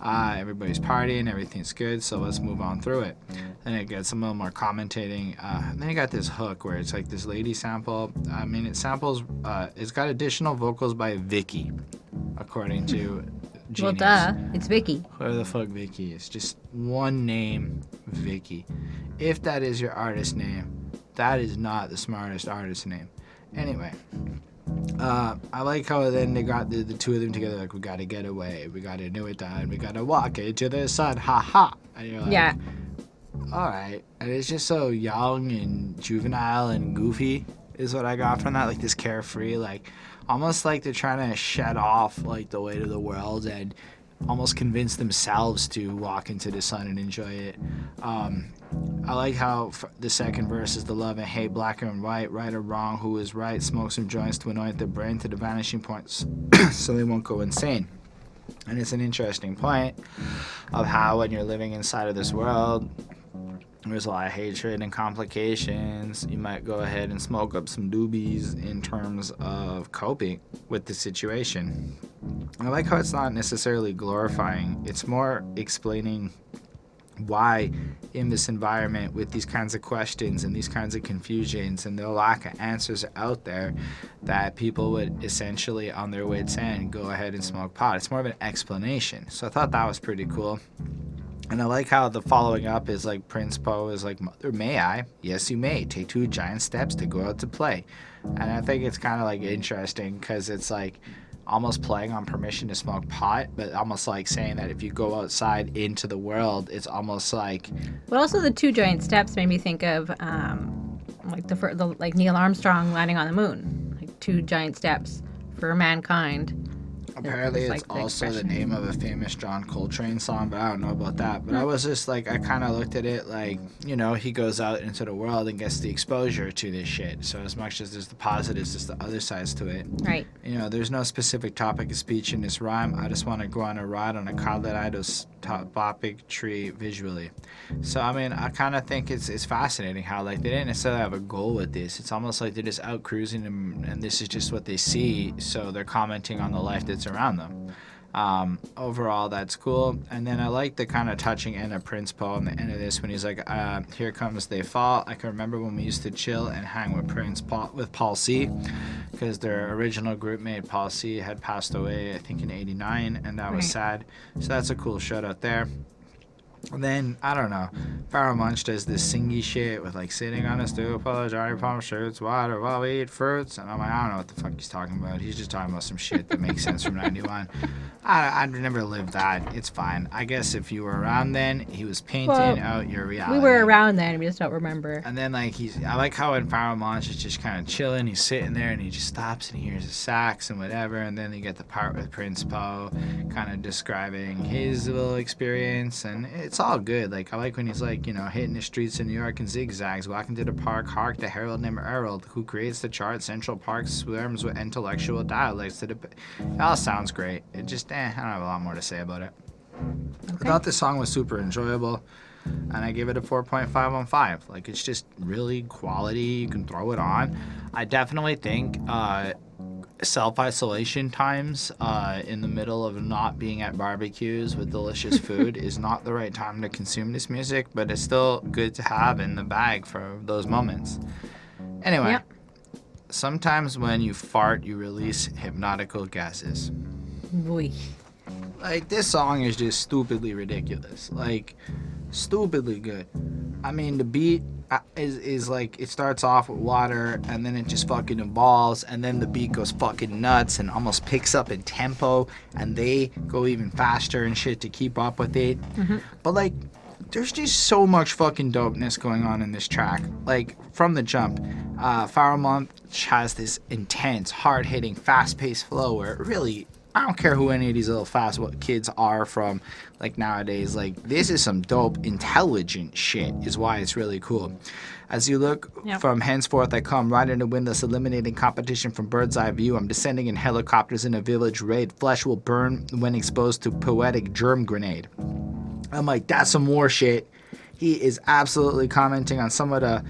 Everybody's partying, everything's good, so let's move on through it. Then it gets a little more commentating. Then you got this hook where it's like this lady sample. I mean, it samples, it's got additional vocals by Vicky, according to Jiminez. Well, duh. It's Vicky. Whoever the fuck Vicky is. Just one name, Vicky. If that is your artist name, that is not the smartest artist name. Anyway, I like how then they got the two of them together, like, we gotta get away, we gotta do it down, we gotta walk into the sun, ha ha. And you're like, Yeah. alright. And it's just so young and juvenile and goofy is what I got from that. Like this carefree, like almost like they're trying to shed off like the weight of the world and almost convince themselves to walk into the sun and enjoy it. I like how the second verse is the love and hate, black and white, right or wrong, who is right, smoke some joints to anoint the brain to the vanishing points so they won't go insane. And it's an interesting point of how when you're living inside of this world, there's a lot of hatred and complications. You might go ahead and smoke up some doobies in terms of coping with the situation. I like how it's not necessarily glorifying. It's more explaining why in this environment with these kinds of questions and these kinds of confusions and the lack of answers out there that people would essentially on their wit's end go ahead and smoke pot. It's more of an explanation. So I thought that was pretty cool. And I like how the following up is like Prince Po is like, mother, may I? Yes, you may. Take 2 giant steps to go out to play. And I think it's kind of like interesting because it's like almost playing on permission to smoke pot, but almost like saying that if you go outside into the world, it's almost like... But also the 2 giant steps made me think of like like Neil Armstrong landing on the moon. Like 2 giant steps for mankind. Apparently, it's like the also the expression. name of a famous John Coltrane song, but I don't know about that. But I was just like, I kind of looked at it like, you know, he goes out into the world and gets the exposure to this shit. So as much as there's the positives, there's the other sides to it. Right. You know, there's no specific topic of speech in this rhyme. I just want to go on a ride on a topic tree visually. So, I mean, I kind of think it's fascinating how, like, they didn't necessarily have a goal with this. It's almost like they're just out cruising and this is just what they see. So they're commenting on the life that's around them. Overall, that's cool. And then I like the kind of touching end of Prince Paul in the end of this when he's like, here comes they fall. I can remember when we used to chill and hang with Paul C, because their original group mate Paul C had passed away, I think in 89, and that was sad. So that's a cool shout out there. And then, I don't know, Pharaoh Munch does this singy shit with, like, sitting on a stoop, Johnny Palm shirts, water while we eat fruits. And I'm like, I don't know what the fuck he's talking about. He's just talking about some shit that makes sense from 91. I'd never lived that. It's fine. I guess if you were around then, he was painting out your reality. We were around then, we just don't remember. And then, like, I like how in Pharaoh Munch is just kind of chilling. He's sitting there and he just stops and he hears the sax and whatever. And then you get the part with Prince Poe kind of describing his little experience. And it's all good. Like, I like when he's like, you know, hitting the streets of New York in zigzags, walking to the park, hark the herald named Errol, who creates the chart. Central Park swarms with intellectual dialects. It all sounds great. It just, I don't have a lot more to say about it. Okay. I thought this song was super enjoyable, and I give it a 4.5 on 5. Like, it's just really quality. You can throw it on. I definitely think self-isolation times in the middle of not being at barbecues with delicious food is not the right time to consume this music, but it's still good to have in the bag for those moments. Anyway, Yep. Sometimes when you fart, you release hypnotical gases. Oy. Like, this song is just stupidly ridiculous. Like, stupidly good. I mean, the beat is like, it starts off with water, and then it just fucking evolves, and then the beat goes fucking nuts and almost picks up in tempo, and they go even faster and shit to keep up with it. Mm-hmm. But, like, there's just so much fucking dopeness going on in this track. Like, from the jump, Pharaoh Munch has this intense, hard-hitting, fast-paced flow where it really, I don't care who any of these little fast kids are from, like, nowadays. Like, this is some dope, intelligent shit is why it's really cool. As you look from henceforth I come, riding the windlass, eliminating competition from bird's eye view. I'm descending in helicopters in a village raid. Flesh will burn when exposed to poetic germ grenade. I'm like, that's some war shit. He is absolutely commenting on some of the,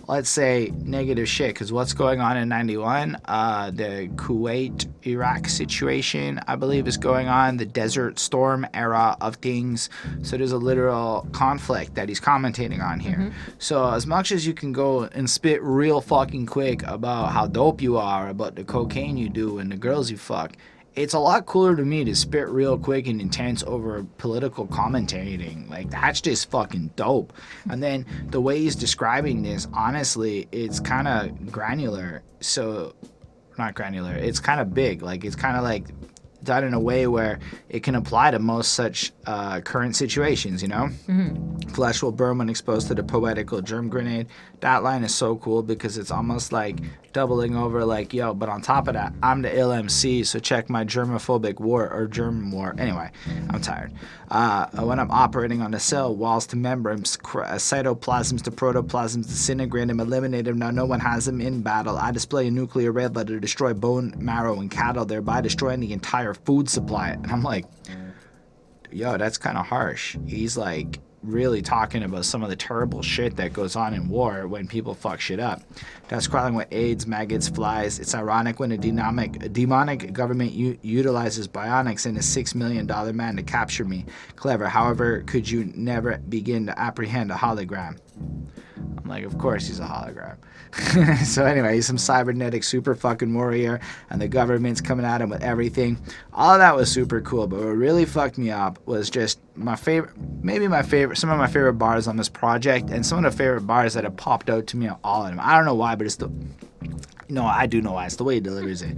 let's say, negative shit. Because what's going on in 91, the Kuwait-Iraq situation, I believe, is going on. The Desert Storm era of things. So there's a literal conflict that he's commentating on here. Mm-hmm. So as much as you can go and spit real fucking quick about how dope you are, about the cocaine you do and the girls you fuck, it's a lot cooler to me to spit real quick and intense over political commentating. Like, that's just fucking dope. And then the way he's describing this, honestly, it's kind of granular. So, not granular, it's kind of big. Like, it's kind of like done in a way where it can apply to most such current situations, you know? Mm-hmm. Flesh will burn when exposed to the poetical germ grenade. That line is so cool because it's almost like doubling over, like, yo, but on top of that, I'm the ill MC, so check my germophobic war, or germ war. Anyway, I'm tired. When I'm operating on the cell, walls to membranes, cytoplasms to protoplasms, disintegrate them, eliminate them. Now no one has them in battle. I display a nuclear red letter to destroy bone marrow and cattle, thereby destroying the entire food supply. And I'm like, yo, that's kind of harsh. He's like really talking about some of the terrible shit that goes on in war when people fuck shit up. That's crawling with AIDS, maggots, flies. It's ironic when a demonic government utilizes bionics and a $6 million man to capture me. Clever. However, could you never begin to apprehend a hologram? I'm like, of course he's a hologram. So anyway, he's some cybernetic super fucking warrior, and the government's coming at him with everything. All of that was super cool, but what really fucked me up was just some of my favorite bars on this project, and some of the favorite bars that have popped out to me on all of them. I don't know why, but it's I do know why. It's the way he delivers it.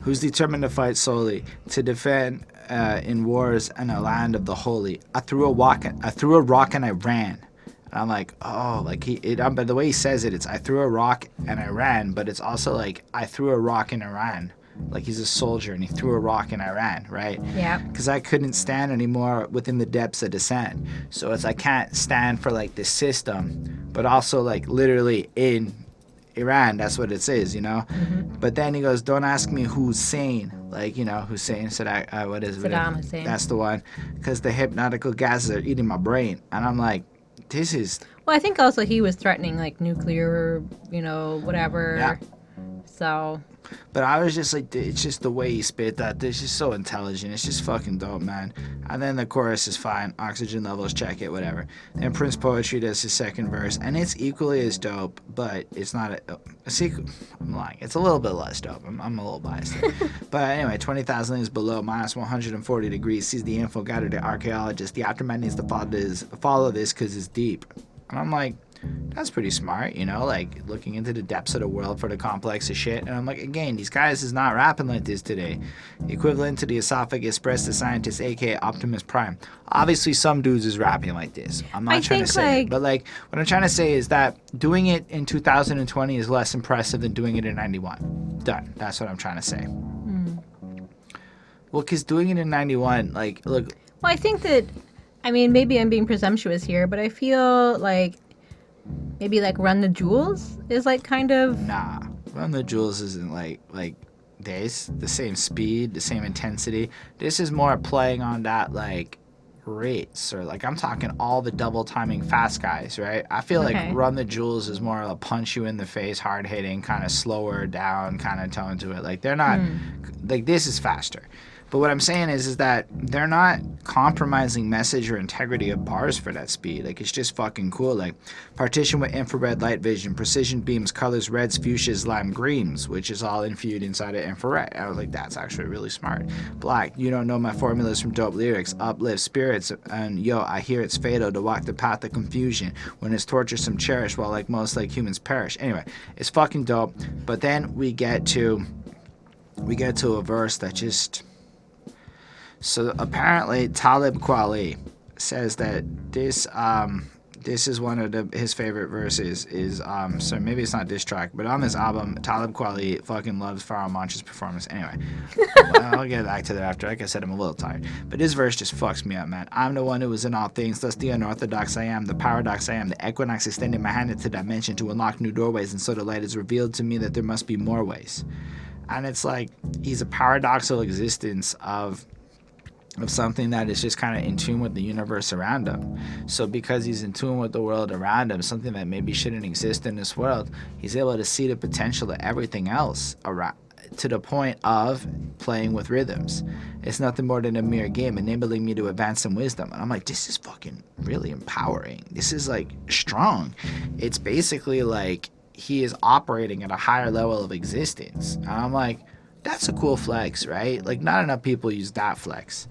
Who's determined to fight solely, to defend in wars and a land of the holy. I threw a rock and I ran. I'm like, oh, like but the way he says it, it's I threw a rock and I ran, but it's also like I threw a rock and I ran. like he's a soldier and he threw a rock in Iran, right? Yeah. Because I couldn't stand anymore within the depths of dissent. So it's I can't stand for like this system, but also like literally in Iran, that's what it is, you know? But then he goes, don't ask me who's sane. Like, you know, Hussein said, what is it? Saddam Hussein. That's the one. Because the hypnotical gases are eating my brain. And I'm like, this is... Well, I think also he was threatening like nuclear, you know, whatever. Yeah. So... But I was just like, it's just the way he spit that. It's just so intelligent. It's just fucking dope, man. And then the chorus is fine. Oxygen levels, check it, whatever. Then Prince Poetry does his second verse. And it's equally as dope, but it's not I'm lying. It's a little bit less dope. I'm a little biased there. But anyway, 20,000 is below, minus 140 degrees. Sees the info, gathered the archaeologist. The aftermath needs to follow this because it's deep. And I'm like, that's pretty smart, you know, like looking into the depths of the world for the complex of shit. And I'm like, again, these guys is not rapping like this today. Equivalent to the esophagus, breast, the scientist, aka Optimus Prime. Obviously, some dudes is rapping like this. I'm not trying to say it, but like what I'm trying to say is that doing it in 2020 is less impressive than doing it in 91. Done. That's what I'm trying to say. Well, because doing it in 91, like, look. Well, I think that, I mean, maybe I'm being presumptuous here, but I feel like maybe like Run the Jewels is like kind of... Nah, Run the Jewels isn't like this, the same speed, the same intensity. This is more playing on that like rates, or like I'm talking all the double timing fast guys, right? I feel like Run the Jewels is more of a punch you in the face, hard hitting, kind of slower down kind of tone to it. Like they're not, like this is faster. But what I'm saying is that they're not compromising message or integrity of bars for that speed. Like, it's just fucking cool. Like, partition with infrared light vision, precision beams, colors, reds, fuchsias, lime greens, which is all infused inside of infrared. I was like, that's actually really smart. Black, you don't know my formulas from dope lyrics. Uplift spirits, and yo, I hear it's fatal to walk the path of confusion when it's torturesome cherished while like most like humans perish. Anyway, it's fucking dope. But then we get to a verse that just... So apparently Talib Kweli says that this is one of his favorite verses is so maybe it's not this track, but on this album Talib Kweli fucking loves Pharoah Monch's performance. Anyway, well, I'll get back to that after. Like I said, I'm a little tired, but this verse just fucks me up, man. I'm the one who is in all things, thus the unorthodox I am, the paradox I am, the equinox extending my hand into dimension to unlock new doorways, and so the light is revealed to me that there must be more ways. And it's like he's a paradoxical existence of something that is just kind of in tune with the universe around him. So because he's in tune with the world around him, something that maybe shouldn't exist in this world, he's able to see the potential of everything else around, to the point of playing with rhythms. It's nothing more than a mere game, enabling me to advance some wisdom. And I'm like, this is fucking really empowering. This is like strong. It's basically like he is operating at a higher level of existence. And I'm like, that's a cool flex, right? Like, not enough people use that flex.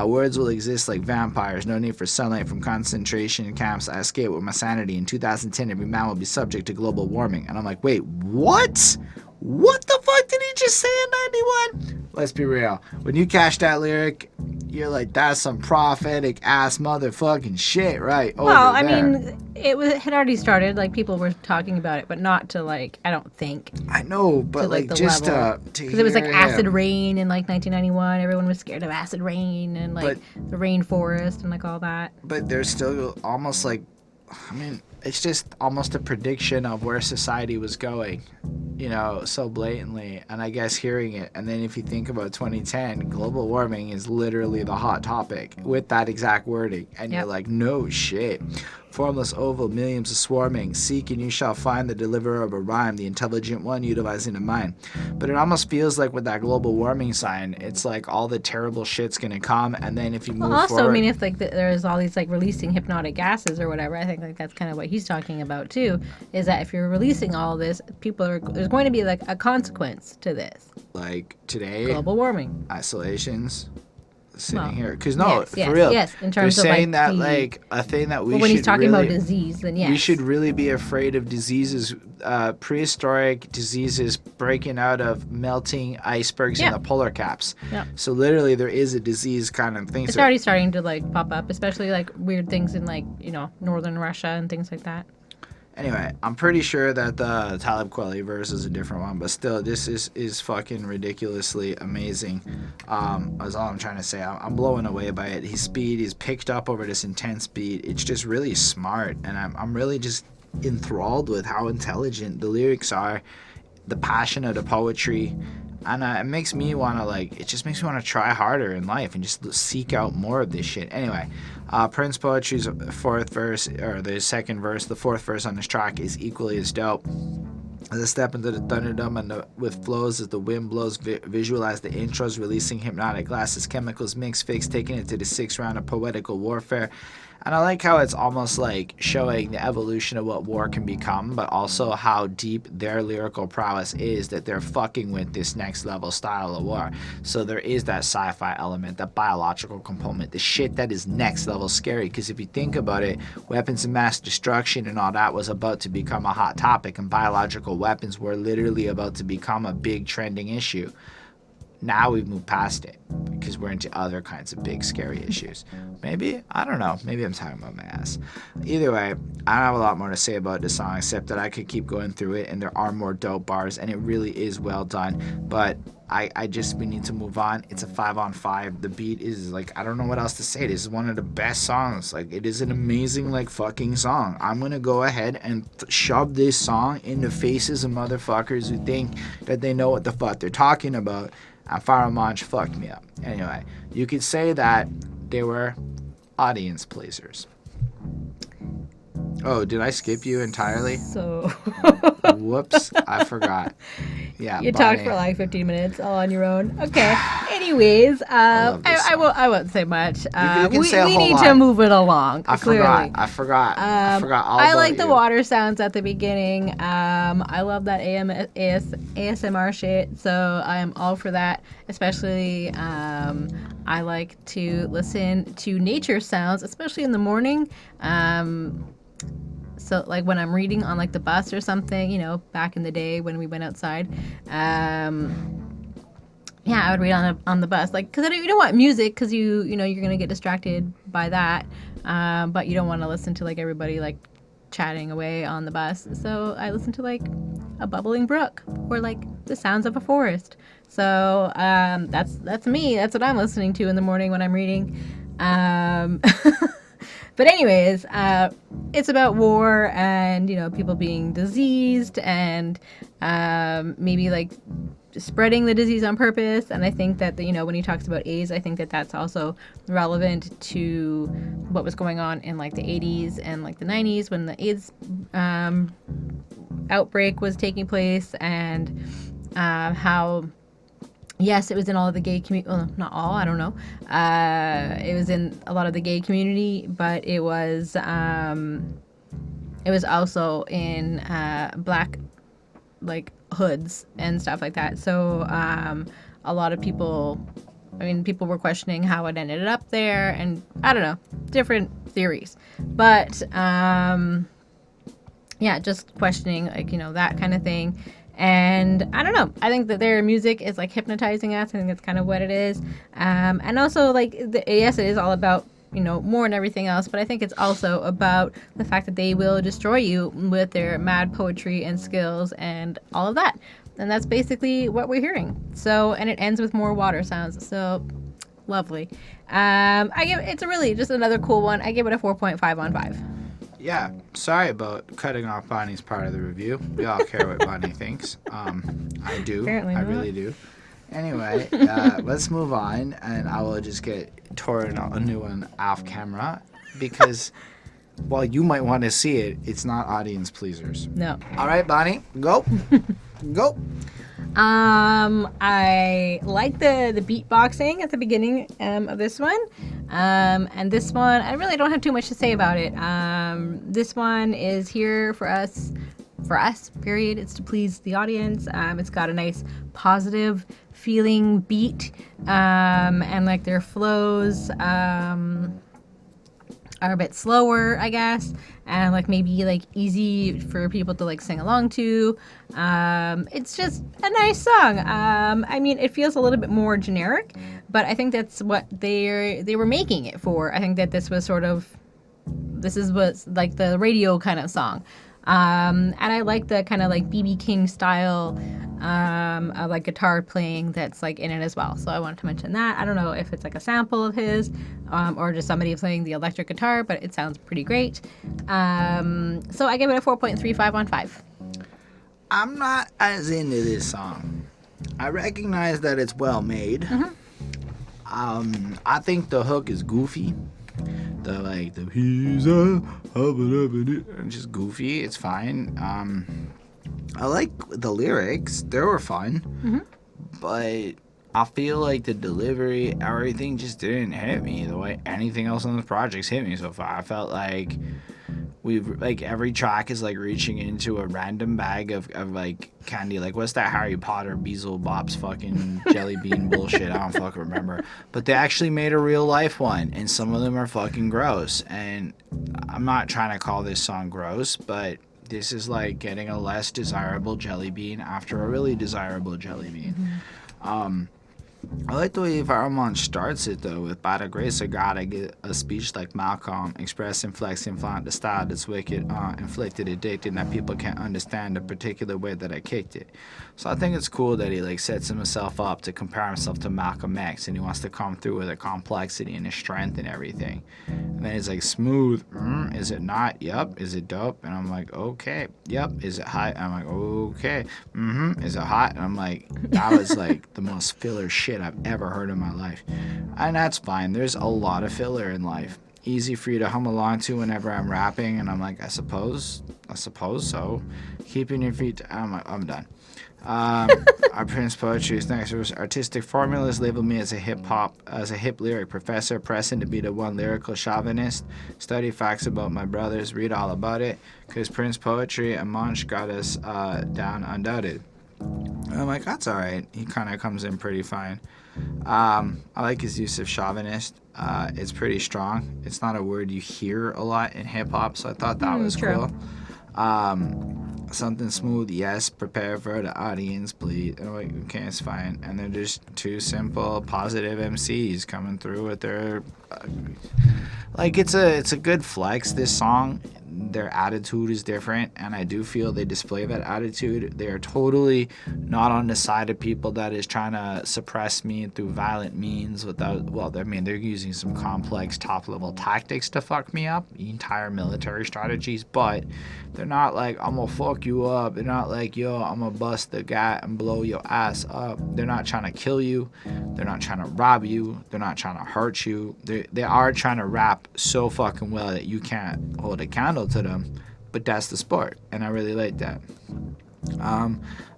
Words will exist like vampires. No need for sunlight from concentration camps. I escape with my sanity. In 2010, every man will be subject to global warming. And I'm like, wait, what? What the fuck did he just say in 91? Let's be real. When you catch that lyric, you're like, that's some prophetic ass motherfucking shit, right? Well, I mean, it had already started. Like, people were talking about it, but not to, like, I don't think. I know, but, like just to because it was, like, acid rain in, like, 1991. Everyone was scared of acid rain and, like, the rainforest and, like, all that. But there's still almost, like, I mean, it's just almost a prediction of where society was going, you know, so blatantly. And I guess hearing it, and then if you think about 2010, global warming is literally the hot topic with that exact wording. And you're like, no shit. Formless oval, millions of swarming. Seek and you shall find the deliverer of a rhyme, the intelligent one utilizing a mind. But it almost feels like with that global warming sign, it's like all the terrible shit's gonna come, and then if you move also, forward... I mean, if like there's all these like releasing hypnotic gases or whatever, I think like that's kind of what he's talking about too, is that if you're releasing all this, there's going to be like a consequence to this. Like today, global warming, isolations. Sitting here, because for real, yes, in terms they're saying of that like a thing that we when should he's talking really, about disease, then yes, we should really be afraid of diseases, prehistoric diseases breaking out of melting icebergs in the polar caps. Yeah. So literally, there is a disease kind of thing. It's already starting to like pop up, especially like weird things in like northern Russia and things like that. Anyway, I'm pretty sure that the Talib Kweli verse is a different one, but still, this is fucking ridiculously amazing. That's all I'm trying to say. I'm blown away by it. His speed, he's picked up over this intense beat. It's just really smart, and I'm really just enthralled with how intelligent the lyrics are, the passion of the poetry. And it makes me want to it just makes me want to try harder in life and just seek out more of this shit. Anyway, Prince Poetry's fourth verse, or the second verse, the fourth verse on this track is equally as dope. As I step into the Thunderdome and with flows as the wind blows, visualize the intros, releasing hypnotic glasses, chemicals, mix, fix, taking it to the sixth round of poetical warfare. And I like how it's almost like showing the evolution of what war can become, but also how deep their lyrical prowess is, that they're fucking with this next level style of war. So there is that sci-fi element, that biological component, the shit that is next level scary. Because if you think about it, weapons of mass destruction and all that was about to become a hot topic, and biological weapons were literally about to become a big trending issue. Now we've moved past it because we're into other kinds of big scary issues. Maybe, I don't know, maybe I'm talking about my ass. Either way, I don't have a lot more to say about this song except that I could keep going through it and there are more dope bars and it really is well done. But we need to move on. It's a 5-on-5. The beat is I don't know what else to say. This is one of the best songs. It is an amazing fucking song. I'm gonna go ahead and shove this song in the faces of motherfuckers who think that they know what the fuck they're talking about. And Faramaj fucked me up. Anyway, you could say that they were audience pleasers. Oh, did I skip you entirely? So. Whoops, I forgot. Yeah, you talked for 15 minutes all on your own. Okay. Anyways, I won't say much. You can say a whole we need lot. to move it along. I clearly. forgot all about I like the you. water sounds at the beginning. I love that ASMR shit, so I am all for that. Especially, I like to listen to nature sounds, especially in the morning. So when I'm reading on the bus or something, back in the day when we went outside, I would read on the bus, because you don't want music, because you're gonna get distracted by that, but you don't want to listen to everybody chatting away on the bus. So I listen to a bubbling brook or the sounds of a forest. So that's me. That's what I'm listening to in the morning when I'm reading. But anyways, it's about war and, people being diseased and maybe spreading the disease on purpose. And I think that, when he talks about AIDS, I think that that's also relevant to what was going on in the 80s and the 90s when the AIDS outbreak was taking place, and how... Yes, it was in all of the gay community. Well, not all, I don't know. It was in a lot of the gay community, but it was also in black hoods and stuff like that. So a lot of people were questioning how it ended up there, and I don't know, different theories. But just questioning that kind of thing. And I don't know, I think that their music is hypnotizing us. I think that's kind of what it is. And also yes, it is all about more and everything else, but I think it's also about the fact that they will destroy you with their mad poetry and skills and all of that. And that's basically what we're hearing. So, and it ends with more water sounds. So lovely. It's a really just another cool one. I give it a 4.5 on 5. Yeah, sorry about cutting off Bonnie's part of the review. We all care what Bonnie thinks. I do. Apparently I not. really do. Anyway, let's move on, and I will just get torn a new one off camera because while you might want to see it, it's not audience pleasers. No. All right, Bonnie, go. Go. I like the beatboxing at the beginning of this one. And this one, I really don't have too much to say about it. This one is here for us, period. It's to please the audience. It's got a nice positive feeling beat, and their flows are a bit slower, I guess, and maybe easy for people to sing along to. It's just a nice song. It feels a little bit more generic, but I think that's what they were making it for. I think that this was the radio kind of song. And I like the kind of like BB King style of like guitar playing that's like in it as well. So I wanted to mention that. I don't know if it's like a sample of his or just somebody playing the electric guitar, but it sounds pretty great. So I give it a 4.35 on 5. I'm not as into this song. I recognize that it's well made. I think the hook is goofy. The he's just goofy. It's fine. I like the lyrics. They were fun. But I feel like the delivery, everything just didn't hit me the way anything else on this project's hit me so far. I felt like every track is like reaching into a random bag of like candy. Like, what's that Harry Potter Beelzebub's Bop's fucking jelly bean bullshit? I don't fucking remember. But they actually made a real life one, and some of them are fucking gross. And I'm not trying to call this song gross, but this is like getting a less desirable jelly bean after a really desirable jelly bean. I like the way Varmont starts it though, with by the grace of God I get a speech like Malcolm, expressing, flexing, flaunt the style that's wicked, inflicted, addicted, that people can't understand the particular way that I kicked it. So I think it's cool that he like sets himself up to compare himself to Malcolm X, and he wants to come through with a complexity and a strength and everything. And then he's like, smooth, is it not? Yup. Is it dope? And I'm like, okay. Yup. Is it hot? I'm like, okay. Is it hot? And I'm like, that was like the most filler shit I've ever heard in my life. And that's fine. There's a lot of filler in life. Easy for you to hum along to whenever I'm rapping, and I'm like, I suppose so. Keeping your feet. I'm like, I'm done. Our Prince Poetry is next. Artistic formulas label me as a hip lyric professor, pressing to be the one lyrical chauvinist. Study facts about my brothers, read all about it, cause Prince Poetry and Munch got us down undoubted. I'm like, that's alright. He kind of comes in pretty fine. I like his use of chauvinist. It's pretty strong. It's not a word you hear a lot in hip hop, so I thought that was true. Cool. Something smooth, yes. Prepare for the audience, please. And I'm like, okay, it's fine. And they're just two simple, positive MCs coming through with their, like, it's a good flex. This song, their attitude is different, and I do feel they display that attitude. They are totally not on the side of people that is trying to suppress me through violent means without, well, I mean, they're using some complex top-level tactics to fuck me up, entire military strategies, but they're not like, I'm gonna fuck you up. They're not like, yo, I'm gonna bust the guy and blow your ass up. They're not trying to kill you. They're not trying to rob you. They're not trying to hurt you. They are trying to rap so fucking well that you can't hold a candle to them, but that's the sport, and I really like that. I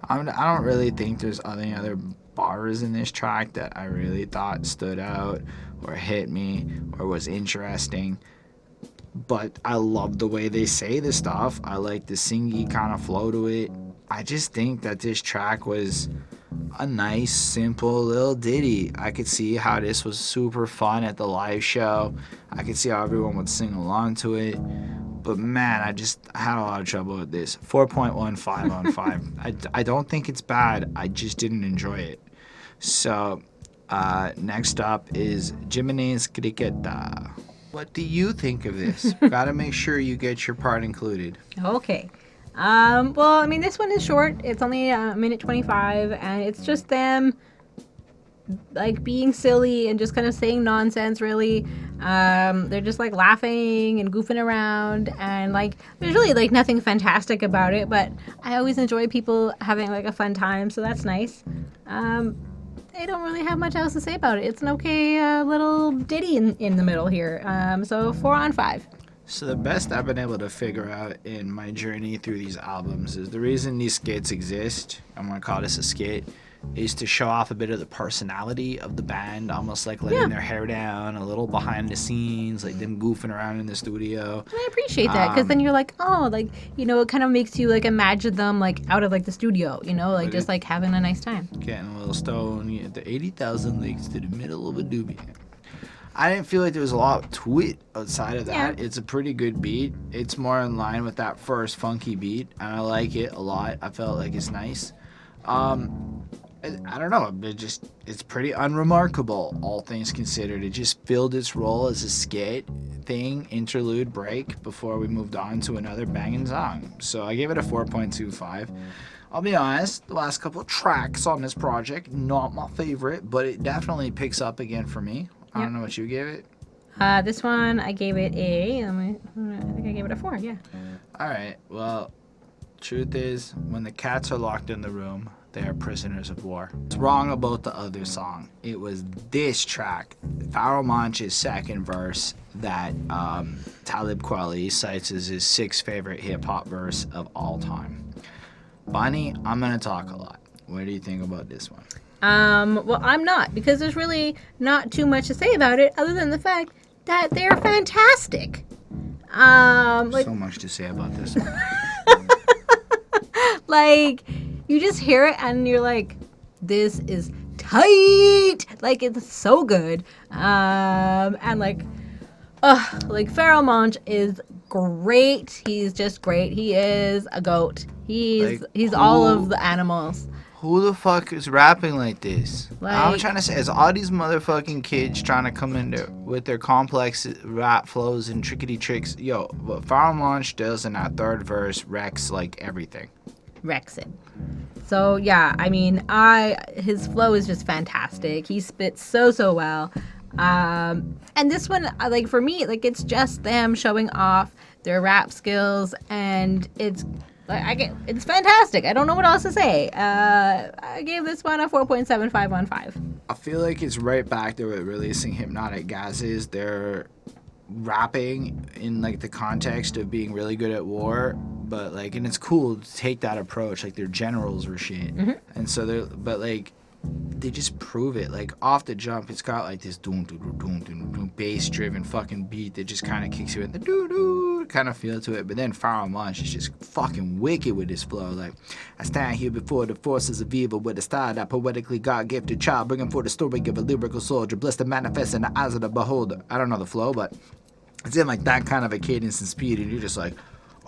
don't really think there's any other bars in this track that I really thought stood out or hit me or was interesting, but I love the way they say the stuff. I like the singy kind of flow to it. I just think that this track was a nice, simple little ditty. I could see how this was super fun at the live show. I could see how everyone would sing along to it. But man, I had a lot of trouble with this. 4.15 on 5. I don't think it's bad. I just didn't enjoy it. So, next up is Jiminez Criqueta. What do you think of this? Gotta make sure you get your part included. Okay. Well, I mean, this one is short. It's only a minute 25, and it's just them like being silly and just kind of saying nonsense, really. They're just like laughing and goofing around, and like there's really like nothing fantastic about it, but I always enjoy people having like a fun time, so that's nice. I don't really have much else to say about it. It's an okay little ditty in the middle here. So 4 on 5. So the best I've been able to figure out in my journey through these albums is the reason these skits exist, I'm going to call this a skit, is to show off a bit of the personality of the band, almost like letting their hair down, a little behind the scenes, like them goofing around in the studio. I appreciate that, because then you're like, oh, like, you know, it kind of makes you like imagine them like out of like the studio, you know, like just like having a nice time. Getting a little stone, the 80,000 leaks to the middle of a doobie. I didn't feel like there was a lot to it outside of that. Yeah. It's a pretty good beat. It's more in line with that first funky beat, and I like it a lot. I felt like it's nice. I don't know. It's pretty unremarkable, all things considered. It just filled its role as a skit thing, interlude break before we moved on to another banging song. So I gave it a 4.25. I'll be honest, the last couple of tracks on this project, not my favorite, but it definitely picks up again for me. I don't know what you gave it. This one, I gave it I think I gave it a 4, yeah. All right. Well, truth is, when the cats are locked in the room, they are prisoners of war. It's wrong about the other song. It was this track, Pharoah Monch's second verse, that Talib Kweli cites as his 6th favorite hip-hop verse of all time. Bonnie, I'm going to talk a lot. What do you think about this one? Well, I'm not, because there's really not too much to say about it other than the fact that they're fantastic. So much to say about this one. Like, you just hear it and you're like, this is tight. Like, it's so good. And like Pharoah Monch is great. He's just great. He is a goat. He's all of the animals. Who the fuck is rapping like this? Like, I'm trying to say, is all these motherfucking kids trying to come in there with their complex rap flows and trickety tricks? Yo, what Pharoah Monch does in that third verse wrecks like everything. Wrecks it. So yeah, I mean, his flow is just fantastic. He spits so well. And this one, like, for me, like, it's just them showing off their rap skills, and it's it's fantastic. I don't know what else to say. I gave this one a 4.75 on 5. I feel like it's right back there with releasing Hypnotic Gases. They're rapping in like the context of being really good at war, but like, and it's cool to take that approach. Like, they're generals or shit, and so they just prove it. Like, off the jump, it's got like this doom doom doom doom doom bass driven fucking beat that just kind of kicks you in the doo doo kind of feel to it. But then Pharoah Monch is just fucking wicked with his flow. Like, I stand here before the forces of evil with a style that poetically God-gifted child, bringing forth the story of a lyrical soldier, blessed to manifest in the eyes of the beholder. I don't know the flow, but it's in like that kind of a cadence and speed, and you're just like,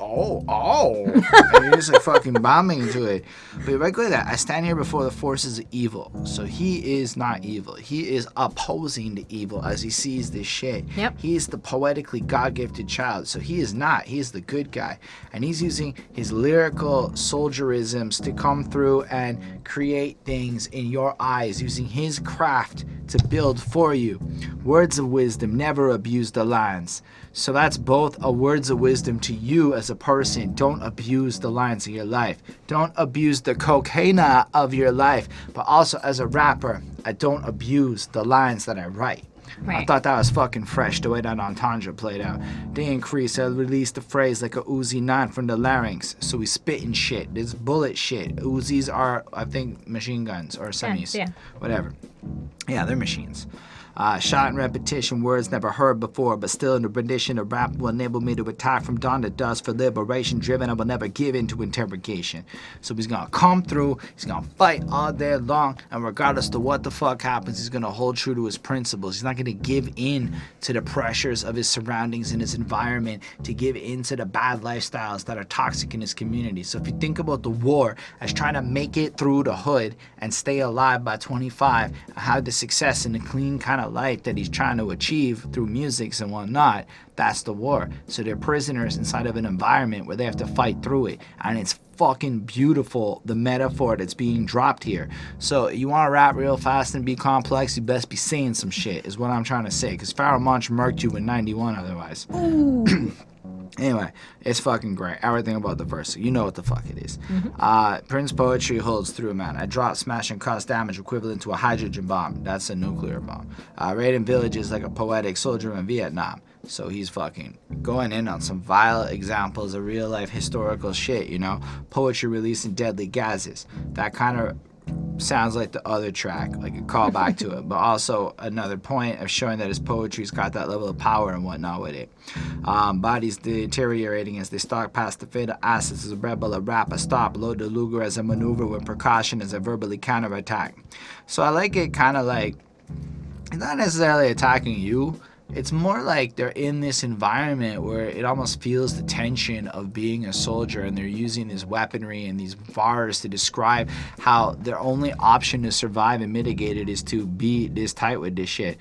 oh, and you're just like fucking bombing into it. But right with that, I stand here before the forces of evil. So he is not evil. He is opposing the evil as he sees this shit. Yep. He is the poetically God-gifted child. So he is not. He is the good guy. And he's using his lyrical soldierisms to come through and create things in your eyes, using his craft to build for you. Words of wisdom, never abuse the lines. So that's both a words of wisdom to you as a person. Don't abuse the lines of your life. Don't abuse the cocaine of your life. But also as a rapper, I don't abuse the lines that I write. Right. I thought that was fucking fresh, the way that entendre played out. They increased, I released the phrase like a Uzi 9 from the larynx. So we spitting shit. This bullet shit. Uzis are, I think, machine guns or semis. Yeah. Whatever. Yeah, they're machines. Shot in repetition, words never heard before, but still in the rendition of rap will enable me to attack from dawn to dusk for liberation. Driven, I will never give in to interrogation. So he's gonna come through, he's gonna fight all day long, and regardless of what the fuck happens, he's gonna hold true to his principles. He's not gonna give in to the pressures of his surroundings and his environment, to give in to the bad lifestyles that are toxic in his community. So if you think about the war as trying to make it through the hood and stay alive by 25, have the success and the clean kind of life that he's trying to achieve through music and whatnot, that's the war. So they're prisoners inside of an environment where they have to fight through it, and it's fucking beautiful, the metaphor that's being dropped here. So you want to rap real fast and be complex, you best be saying some shit, is what I'm trying to say, because Pharoah Monch murked you in 91 otherwise. Anyway, it's fucking great. Everything about the verse. You know what the fuck it is. Prince poetry holds through, man. I drop, smash, and cause damage equivalent to a hydrogen bomb. That's a nuclear bomb. Raiding villages like a poetic soldier in Vietnam. So he's fucking going in on some vile examples of real life historical shit, you know? Poetry releasing deadly gases. That kind of sounds like the other track, like a callback to it, but also another point of showing that his poetry's got that level of power and whatnot with it. Bodies deteriorating as they stalk past the fatal assets as a rebel, a rap, a stop, load the Luger as a maneuver with precaution as a verbally counterattack. So I like it kind of like, it's not necessarily attacking you, It's more like they're in this environment where it almost feels the tension of being a soldier, and they're using this weaponry and these bars to describe how their only option to survive and mitigate it is to be this tight with this shit.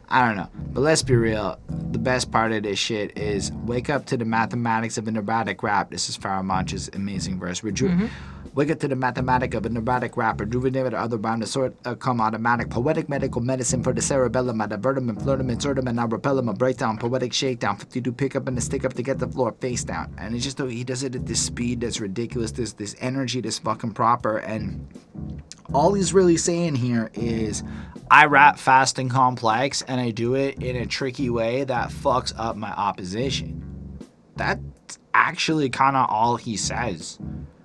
I don't know, but let's be real. The best part of this shit is wake up to the mathematics of a neurotic rap. This is Pharoah Monch's amazing verse. Wake up to the mathematic of a neurotic rap, rejuvenate the other bound to sort come automatic. Poetic medical medicine for the cerebellum. I divert him and flirt him, insert him, and I repel him. A breakdown, poetic shakedown. 52 pick up and a stick up to get the floor face down. And it's just, he does it at this speed that's ridiculous, this energy that's fucking proper. And all he's really saying here is, I rap fast and complex, and I do it in a tricky way that fucks up my opposition. That's actually kind of all he says.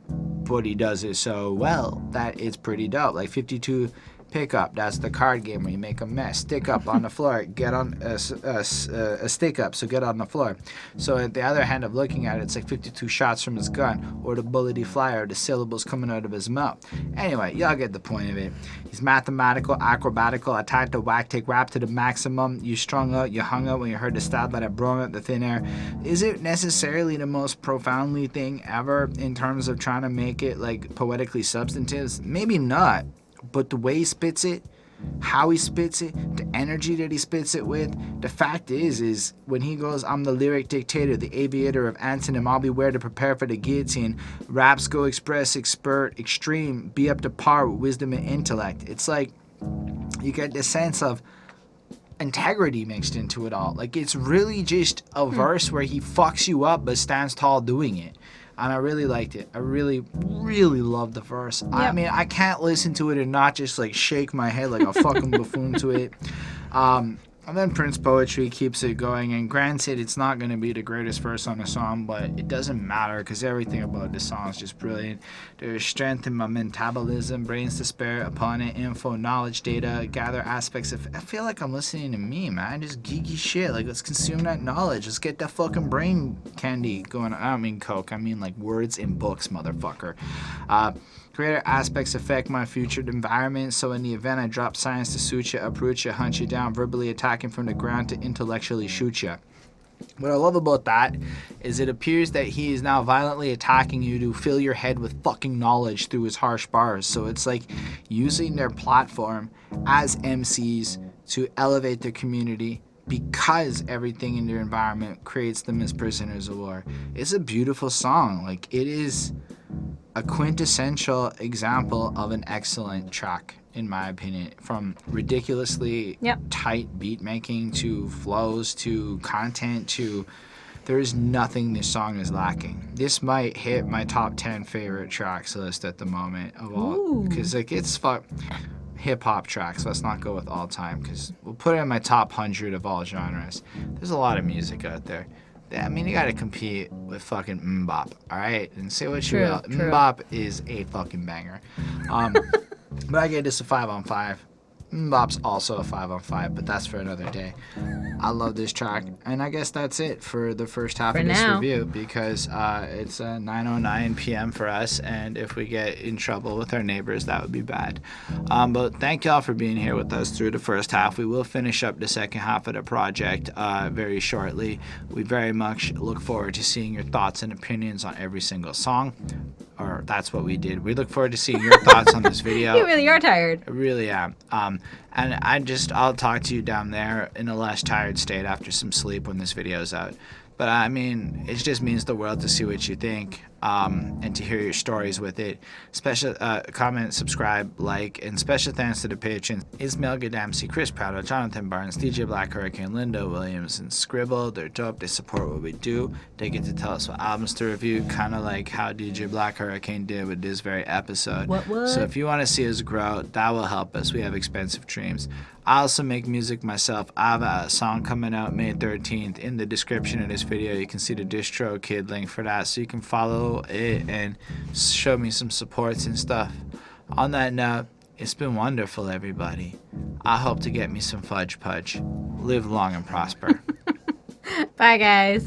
But he does it so well that it's pretty dope. Like 52 pickup, that's the card game where you make a mess. Stick up on the floor, get on a stick up, so get on the floor. So at the other hand of looking at it, it's like 52 shots from his gun, or the bullet he fly, or the syllables coming out of his mouth. Anyway, y'all get the point of it. He's mathematical, acrobatical, attack the whack, take rap to the maximum. You strung out, you hung out when you heard the stab that I brung out the thin air. Is it necessarily the most profoundly thing ever in terms of trying to make it like poetically substantive? Maybe not. But the way he spits it, how he spits it, the energy that he spits it with, the fact is when he goes, I'm the lyric dictator, the aviator of antonym, I'll be where to prepare for the guillotine. Raps go express, expert, extreme, be up to par with wisdom and intellect. It's like you get the sense of integrity mixed into it all. Like it's really just a verse where he fucks you up but stands tall doing it. And I really liked it. I really, really loved the verse. Yep. I mean, I can't listen to it and not just like shake my head like a fucking buffoon to it. And then Prince Poetry keeps it going. And granted, it's not going to be the greatest verse on the song, but it doesn't matter because everything about this song is just brilliant. There's strength in my metabolism, brains to spare upon it, info, knowledge, data, gather aspects of. I feel like I'm listening to me, man. Just geeky shit. Like, let's consume that knowledge. Let's get that fucking brain candy going. I don't mean coke. I mean like words in books, motherfucker. Greater aspects affect my future environment, so in the event I drop science to suit you, approach you, hunt you down, verbally attacking from the ground to intellectually shoot you. What I love about that is it appears that he is now violently attacking you to fill your head with fucking knowledge through his harsh bars. So it's like using their platform as MCs to elevate their community because everything in their environment creates them as prisoners of war. It's a beautiful song. Like, it is a quintessential example of an excellent track, in my opinion, from ridiculously tight beat making to flows to content to there is nothing this song is lacking. This might hit my top 10 favorite tracks list at the moment of all, because like it's hip hop tracks. Let's not go with all time because we'll put it in my top 100 of all genres. There's a lot of music out there. I mean, you gotta compete with fucking Mbop, all right? And say what you will. Mbop is a fucking banger. But I gave this a 5 on 5. Mbop's also a 5 on 5, but that's for another day. I love this track, and I guess that's it for the first half of this review because it's 9:09 p.m. for us, and if we get in trouble with our neighbors, that would be bad. But thank y'all for being here with us through the first half. We will finish up the second half of the project very shortly. We very much look forward to seeing your thoughts and opinions on every single song. Or that's what we did. We look forward to seeing your thoughts on this video. You really are tired. I really am. And I'll talk to you down there in a less tired state after some sleep when this video's out. But I mean, it just means the world to see what you think and to hear your stories with it. Special comment, subscribe, like, and special thanks to the patrons Ismail Gadamsi, Chris Prado, Jonathan Barnes, DJ Black Hurricane, Linda Williams, and Scribble. They're dope. They support what we do. They get to tell us what albums to review, kind of like how DJ Black Hurricane did with this very episode. What? So if you want to see us grow, that will help us. We have expensive dreams. I also make music myself. I have a song coming out May 13th. In the description of this video, you can see the DistroKid link for that, so you can follow it and show me some supports and stuff. On that note, it's been wonderful, everybody. I hope to get me some Fudge Pudge. Live long and prosper. Bye, guys.